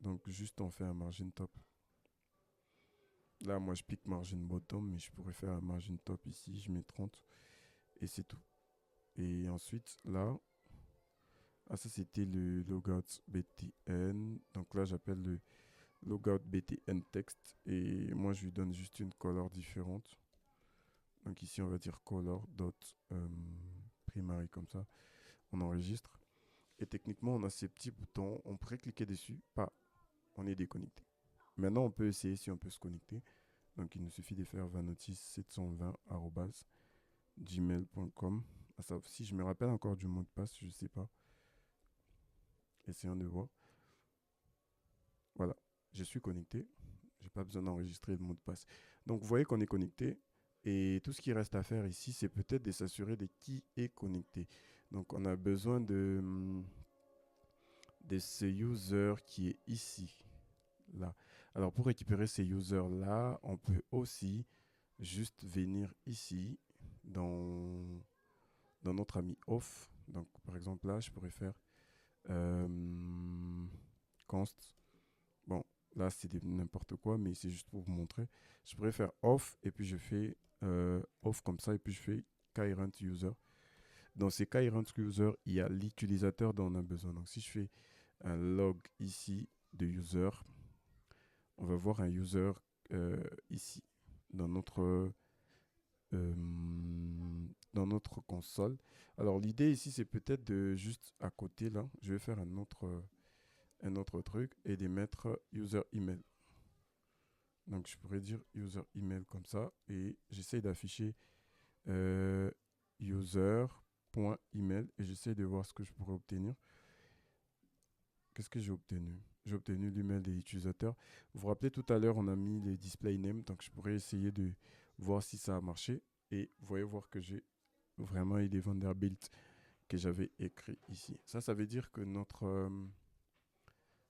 donc juste on fait un margin top. Là moi je pique margin bottom, mais je pourrais faire un margin top ici, je mets 30 et c'est tout. Et ensuite là, ça c'était le logout btn. Donc là j'appelle le logout btn text et moi je lui donne juste une color différente. Donc ici on va dire color dot primary comme ça. On enregistre et techniquement on a ces petits boutons. On pourrait cliquer dessus, pas, on est déconnecté. Maintenant on peut essayer si on peut se connecter. Donc il nous suffit de faire vanotis720@gmail.com. Si je me rappelle encore du mot de passe, je sais pas. Essayons de voir. Voilà, je suis connecté. J'ai pas besoin d'enregistrer le mot de passe. Donc vous voyez qu'on est connecté. Et tout ce qui reste à faire ici, c'est peut-être de s'assurer de qui est connecté. Donc on a besoin de ce user qui est ici, là. Alors pour récupérer ces users là, on peut aussi juste venir ici dans notre ami off. Donc, par exemple, là, je pourrais faire euh, const. Bon, là, c'est n'importe quoi, mais c'est juste pour vous montrer. Je pourrais faire off, et puis je fais off comme ça, et puis je fais current user. Dans ces current user, il y a l'utilisateur dont on a besoin. Donc, si je fais un log ici de user, on va voir un user ici dans euh, notre console. Alors, l'idée ici, c'est peut-être de juste à côté, là, je vais faire un autre truc et de mettre user email. Donc, je pourrais dire user email comme ça et j'essaie d'afficher user.email et j'essaie de voir ce que je pourrais obtenir. Qu'est-ce que j'ai obtenu? J'ai obtenu l'email des utilisateurs. Vous vous rappelez, tout à l'heure, on a mis les display names, donc je pourrais essayer de voir si ça a marché. Et vous voyez voir que j'ai vraiment eu des Vanderbilt que j'avais écrit ici. Ça veut dire que notre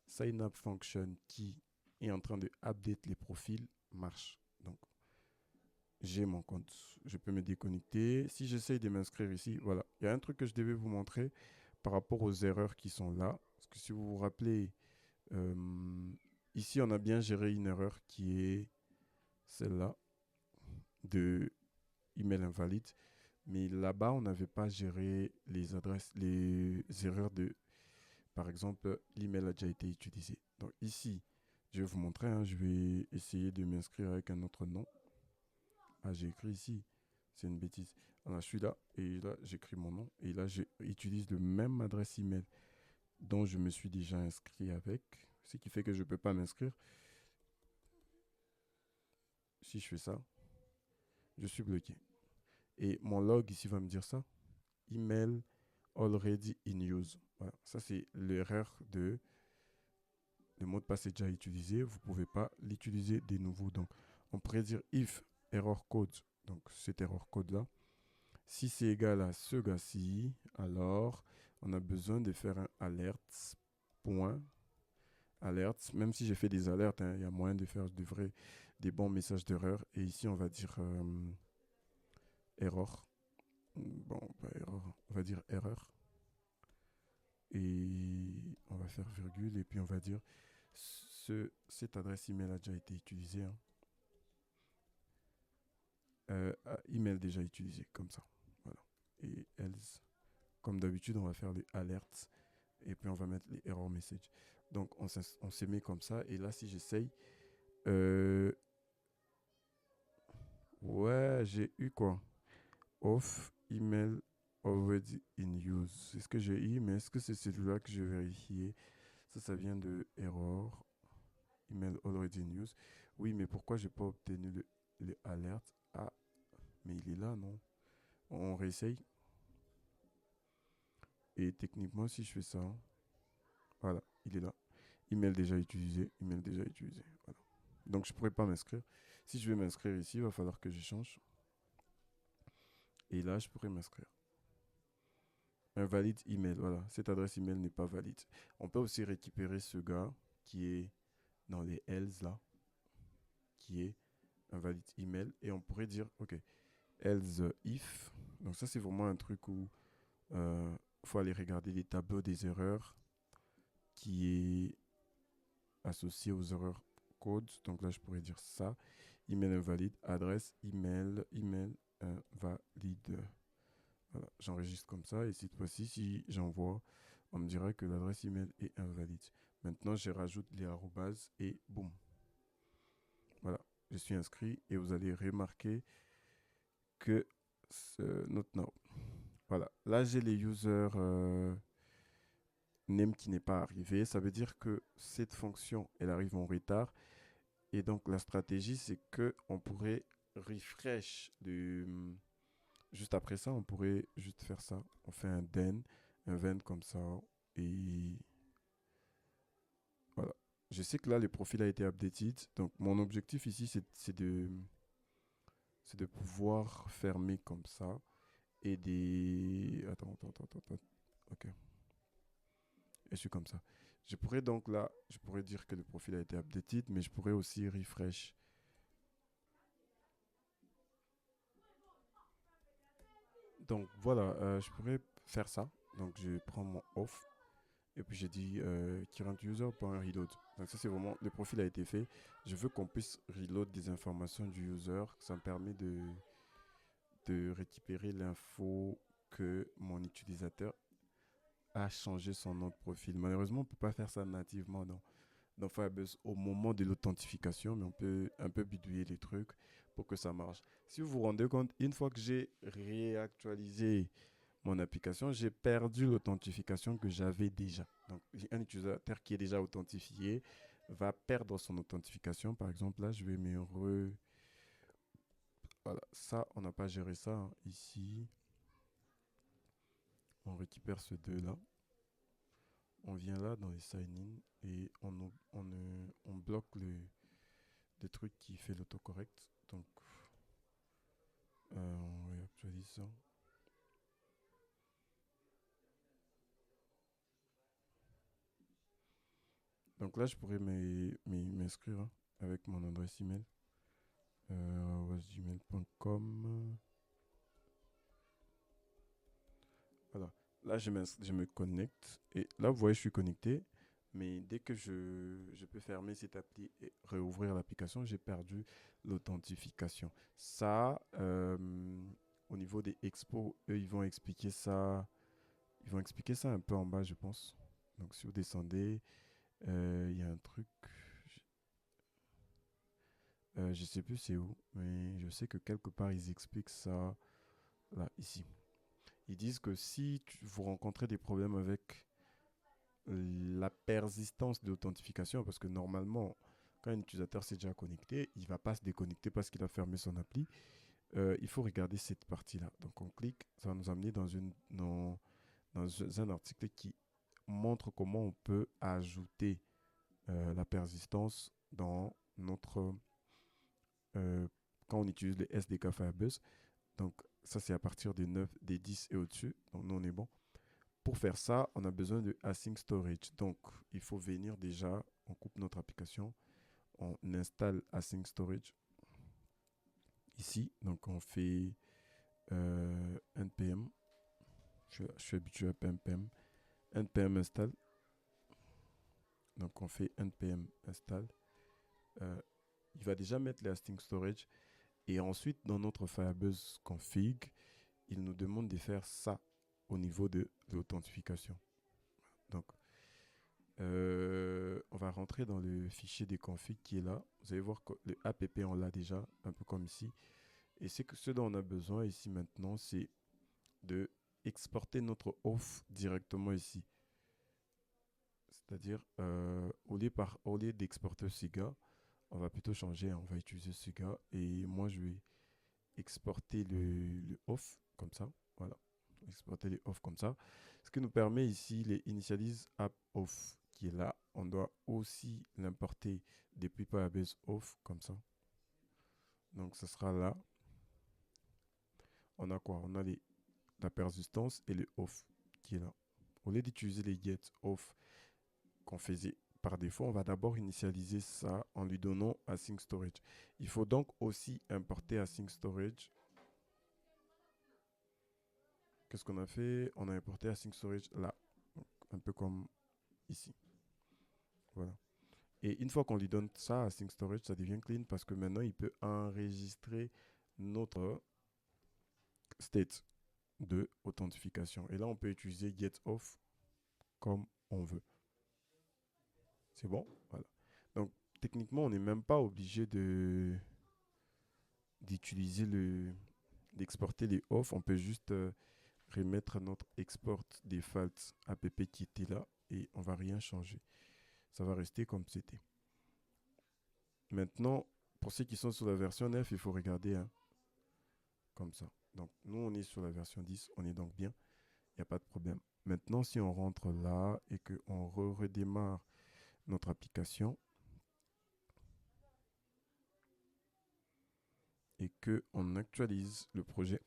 sign up function qui est en train de update les profils marche. Donc, j'ai mon compte. Je peux me déconnecter. Si j'essaye de m'inscrire ici, voilà. Il y a un truc que je devais vous montrer par rapport aux erreurs qui sont là. Parce que si vous vous rappelez, euh, ici, on a bien géré une erreur qui est celle-là de email invalide. Mais là-bas, on n'avait pas géré les adresses, les erreurs de, par exemple, l'email a déjà été utilisé. Donc ici, je vais vous montrer, hein, je vais essayer de m'inscrire avec un autre nom. Ah, j'ai écrit ici, c'est une bêtise. Alors, je suis là, et là, j'écris mon nom, et là, j'utilise le même adresse email dont je me suis déjà inscrit avec, ce qui fait que je ne peux pas m'inscrire. Si je fais ça, je suis bloqué. Et mon log ici va me dire ça. Email already in use. Voilà. Ça, c'est l'erreur de le mot de passe est déjà utilisé. Vous ne pouvez pas l'utiliser de nouveau. Donc, on pourrait dire if error code. Donc, cet error code-là. Si c'est égal à ce gars-ci, alors on a besoin de faire un alert. Point. Alert. Même si j'ai fait des alertes, il y a moyen de faire des bons messages d'erreur. Et ici, on va dire error. Bon, pas erreur. On va dire erreur. Et on va faire virgule. Et puis, on va dire cette adresse email a déjà été utilisée. Hein. Email déjà utilisé, comme ça. Voilà. Et else. Comme d'habitude, on va faire les alerts. Et puis, on va mettre les error messages. Donc, on se met comme ça. Et là, si j'essaye. Ouais, j'ai eu quoi? Off email already in use. C'est ce que j'ai eu, mais est-ce que c'est celui-là que je vais vérifier? Ça vient de error. Email already in use. Oui, mais pourquoi j'ai pas obtenu le alert? Ah, mais il est là, non? On réessaye. Et techniquement, si je fais ça, voilà, il est là. Email déjà utilisé, email déjà utilisé. Voilà. Donc, je pourrais pas m'inscrire. Si je vais m'inscrire ici, il va falloir que je change. Et là, je pourrais m'inscrire. Invalide email, voilà. Cette adresse email n'est pas valide. On peut aussi récupérer ce gars qui est dans les else là, qui est invalide email. Et on pourrait dire, ok, else if. Donc ça, c'est vraiment un truc où faut aller regarder les tableaux des erreurs qui est associé aux erreurs code. Donc là, je pourrais dire ça. Email invalide, adresse, email invalide. Voilà, j'enregistre comme ça et cette fois-ci, si j'envoie, on me dira que l'adresse email est invalide. Maintenant, je rajoute les arrobases et boum. Voilà, je suis inscrit et vous allez remarquer que notre now. Voilà, là j'ai les users name qui n'est pas arrivé. Ça veut dire que cette fonction, elle arrive en retard. Et donc la stratégie, c'est que on pourrait refresh juste après ça, on pourrait juste faire ça. On fait un then comme ça. Et voilà. Je sais que là, le profil a été updated. Donc mon objectif ici, c'est de pouvoir fermer comme ça. Et des... Attends. Ok. Et je suis comme ça. Je pourrais donc là, je pourrais dire que le profil a été updated, mais je pourrais aussi refresh. Donc voilà, je pourrais faire ça. Donc je prends mon off et puis j'ai dit current user.reload. Donc ça c'est vraiment, le profil a été fait. Je veux qu'on puisse reload des informations du user. Ça me permet de récupérer l'info que mon utilisateur a changé son nom de profil. Malheureusement, on ne peut pas faire ça nativement dans Firebase au moment de l'authentification, mais on peut un peu bidouiller les trucs pour que ça marche. Si vous vous rendez compte, une fois que j'ai réactualisé mon application, j'ai perdu l'authentification que j'avais déjà. Donc, un utilisateur qui est déjà authentifié va perdre son authentification. Par exemple, là, je vais me Voilà, ça, on n'a pas géré ça, hein. Ici, on récupère ce 2-là. On vient là dans les sign-in et on bloque le truc qui fait l'autocorrect. Donc, on réactualise ça. Donc là, je pourrais m'inscrire, hein, avec mon adresse email. gmail.com. Voilà. Là, je me connecte. Et là, vous voyez, je suis connecté. Mais dès que je peux fermer cette appli et réouvrir l'application, j'ai perdu l'authentification. Ça, au niveau des expos, eux, ils vont expliquer ça. Ils vont expliquer ça un peu en bas, je pense. Donc, si vous descendez, il y a un truc. Je sais plus c'est où, mais je sais que quelque part, ils expliquent ça là, ici. Ils disent que si vous rencontrez des problèmes avec la persistance de l'authentification, parce que normalement, quand un utilisateur s'est déjà connecté, il ne va pas se déconnecter parce qu'il a fermé son appli. Il faut regarder cette partie-là. Donc on clique, ça va nous amener dans un article qui montre comment on peut ajouter la persistance dans notre quand on utilise les SDK Firebase. Donc ça c'est à partir des 10 et au-dessus. Donc nous on est bon. Pour faire ça, on a besoin de Async Storage. Donc, il faut venir déjà, on coupe notre application, on installe Async Storage ici. Donc, on fait npm. Je suis habitué à npm. npm install. Donc, on fait npm install. Il va déjà mettre les Async Storage. Et ensuite, dans notre Firebase config, il nous demande de faire ça au niveau de l'authentification. Donc, on va rentrer dans le fichier des configs qui est là. Vous allez voir que le app, on l'a déjà, un peu comme ici. Et c'est que ce dont on a besoin ici maintenant, c'est de exporter notre auth directement ici. C'est-à-dire, au lieu d'exporter Siga, on va plutôt changer, hein, on va utiliser Siga. Et moi, je vais exporter le auth comme ça. Voilà. Exporter les auth comme ça. Ce qui nous permet ici les initialize app auth qui est là. On doit aussi l'importer depuis Firebase auth comme ça. Donc ce sera là. On a quoi? On a la persistance et le auth qui est là. Au lieu d'utiliser les get auth qu'on faisait par défaut, on va d'abord initialiser ça en lui donnant async storage. Il faut donc aussi importer async storage. Qu'est-ce qu'on a fait? On a importé async storage là, donc, un peu comme ici. Voilà. Et une fois qu'on lui donne ça à Sync Storage, ça devient clean parce que maintenant, il peut enregistrer notre state de authentification. Et là, on peut utiliser getOff comme on veut. C'est bon? Voilà. Donc, techniquement, on n'est même pas obligé d'utiliser d'exporter les off. On peut juste remettre notre export default app qui était là et on va rien changer. Ça va rester comme c'était. Maintenant, pour ceux qui sont sur la version 9, il faut regarder, hein, comme ça. Donc, nous, on est sur la version 10, on est donc bien, il n'y a pas de problème. Maintenant, si on rentre là et qu'on redémarre notre application et qu'on actualise le projet,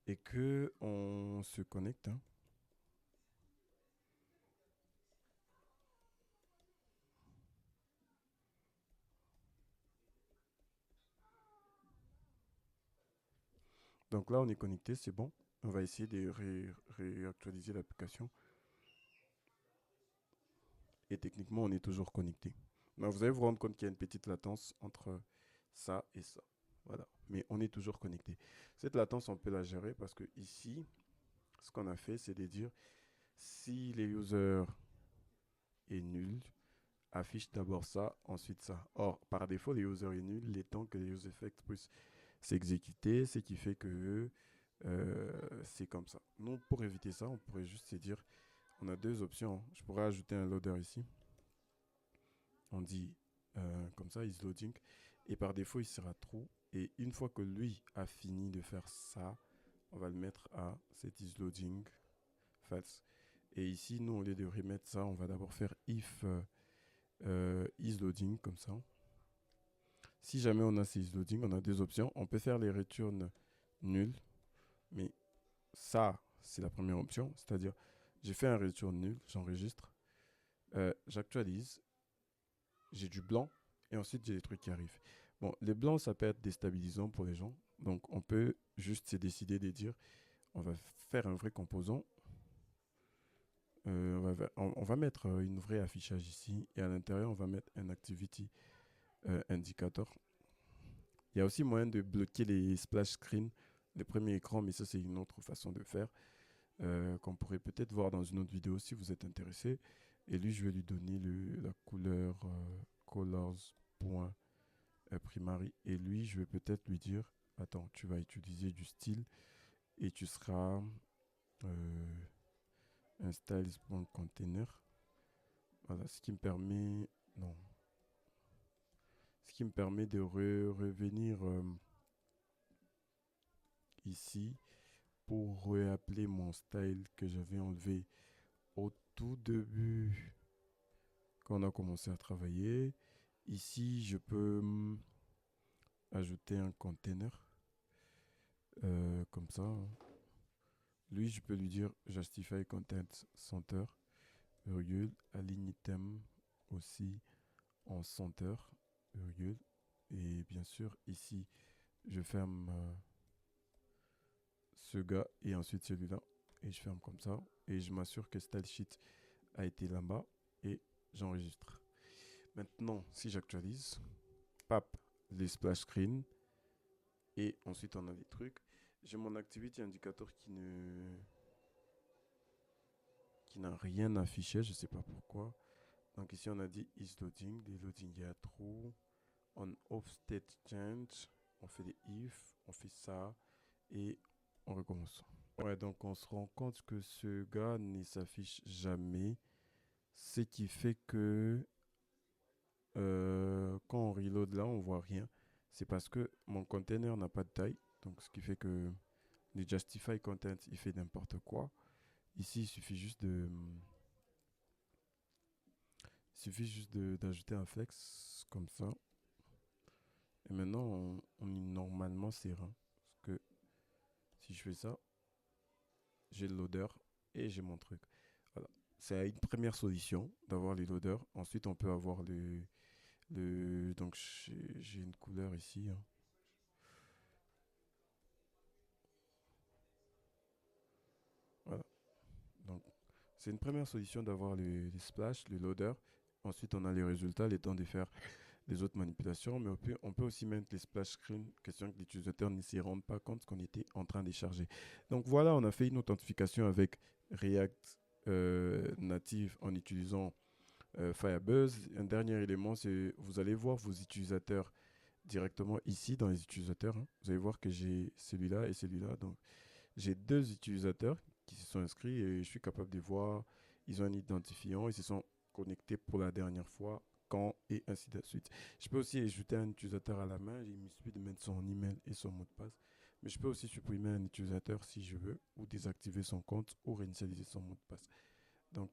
et qu'on se connecte, hein. Donc là, on est connecté, c'est bon. On va essayer de réactualiser l'application. Et techniquement, on est toujours connecté. Mais vous allez vous rendre compte qu'il y a une petite latence entre ça et ça. Voilà. Mais on est toujours connecté. Cette latence, on peut la gérer parce que ici, ce qu'on a fait, c'est de dire si les users est nul, affiche d'abord ça, ensuite ça. Or, par défaut, les users est nul, les temps que les use effects puissent s'exécuter, ce qui fait que c'est comme ça. Nous, pour éviter ça, on pourrait juste se dire, on a deux options, hein. Je pourrais ajouter un loader ici. On dit comme ça, is loading. Et par défaut, il sera true. Et une fois que lui a fini de faire ça, on va le mettre à set is loading false. Et ici, nous, au lieu de remettre ça, on va d'abord faire if is loading comme ça. Si jamais on a ces is loading, on a deux options. On peut faire les return nuls, mais ça, c'est la première option. C'est-à-dire, j'ai fait un return nul, j'enregistre, j'actualise, j'ai du blanc, et ensuite j'ai des trucs qui arrivent. Bon, les blancs, ça peut être déstabilisant pour les gens. Donc, on peut juste se décider de dire, on va faire un vrai composant. On va mettre une vraie affichage ici, et à l'intérieur, on va mettre un activity indicator. Il y a aussi moyen de bloquer les splash screens, les premiers écrans, mais ça, c'est une autre façon de faire qu'on pourrait peut-être voir dans une autre vidéo si vous êtes intéressé. Et lui, je vais lui donner la couleur colors.primary. Et lui, je vais peut-être lui dire, attends, tu vas utiliser du style et tu seras un styles.container. Voilà, ce qui me permet, non, ce qui me permet de revenir ici pour réappeler mon style que j'avais enlevé au tout début quand on a commencé à travailler. Ici, je peux ajouter un container comme ça, hein. Lui, je peux lui dire justify content center, virgule, align item aussi en center, virgule. Et bien sûr, ici, je ferme ce gars et ensuite celui-là. Et je ferme comme ça. Et je m'assure que style sheet a été là-bas. Et j'enregistre. Maintenant, si j'actualise, pap, les splash screen. Et ensuite, on a des trucs. J'ai mon activity indicator qui n'a rien affiché. Je ne sais pas pourquoi. Donc ici, on a dit is loading. Des loading, il y a true. On off state change. On fait des if. On fait ça. Et on recommence. Ouais, donc on se rend compte que ce gars ne s'affiche jamais. Ce qui fait que quand on reload là, on voit rien. C'est parce que mon container n'a pas de taille. Donc ce qui fait que le justify content, il fait n'importe quoi. Ici, il suffit juste d'ajouter un flex comme ça. Et maintenant, on est normalement serein. Parce que si je fais ça, j'ai le loader et j'ai mon truc. Voilà. C'est une première solution d'avoir les loaders. Ensuite, on peut avoir donc j'ai une couleur ici, hein. Voilà. Donc, c'est une première solution d'avoir les splash, les loaders. Ensuite, on a les résultats, les temps de faire les autres manipulations. Mais on peut aussi mettre les splash screens, question que l'utilisateur ne s'y rende pas compte qu'on était en train de charger. Donc voilà, on a fait une authentification avec React Native en utilisant Firebuzz. Un dernier élément, c'est vous allez voir vos utilisateurs directement ici dans les utilisateurs, hein. Vous allez voir que j'ai celui-là et celui-là. Donc, j'ai deux utilisateurs qui se sont inscrits et je suis capable de voir, ils ont un identifiant, ils se sont connectés pour la dernière fois, quand et ainsi de suite. Je peux aussi ajouter un utilisateur à la main, il me suffit de mettre son email et son mot de passe. Mais je peux aussi supprimer un utilisateur si je veux, ou désactiver son compte, ou réinitialiser son mot de passe. Donc,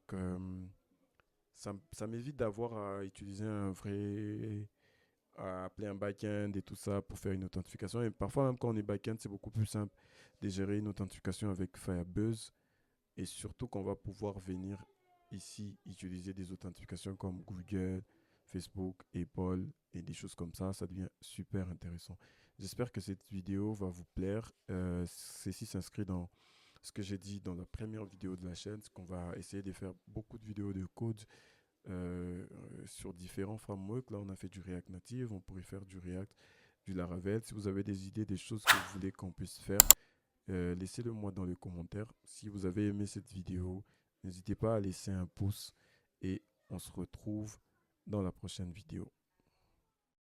ça m'évite d'avoir à utiliser un vrai, à appeler un backend et tout ça pour faire une authentification. Et parfois, même quand on est backend, c'est beaucoup plus simple de gérer une authentification avec Firebuzz. Et surtout qu'on va pouvoir venir ici utiliser des authentifications comme Google, Facebook, Apple et des choses comme ça. Ça devient super intéressant. J'espère que cette vidéo va vous plaire. Ceci s'inscrit dans ce que j'ai dit dans la première vidéo de la chaîne, c'est qu'on va essayer de faire beaucoup de vidéos de code sur différents frameworks. Là, on a fait du React Native, on pourrait faire du React, du Laravel. Si vous avez des idées, des choses que vous voulez qu'on puisse faire, laissez-le moi dans les commentaires. Si vous avez aimé cette vidéo, n'hésitez pas à laisser un pouce et on se retrouve dans la prochaine vidéo.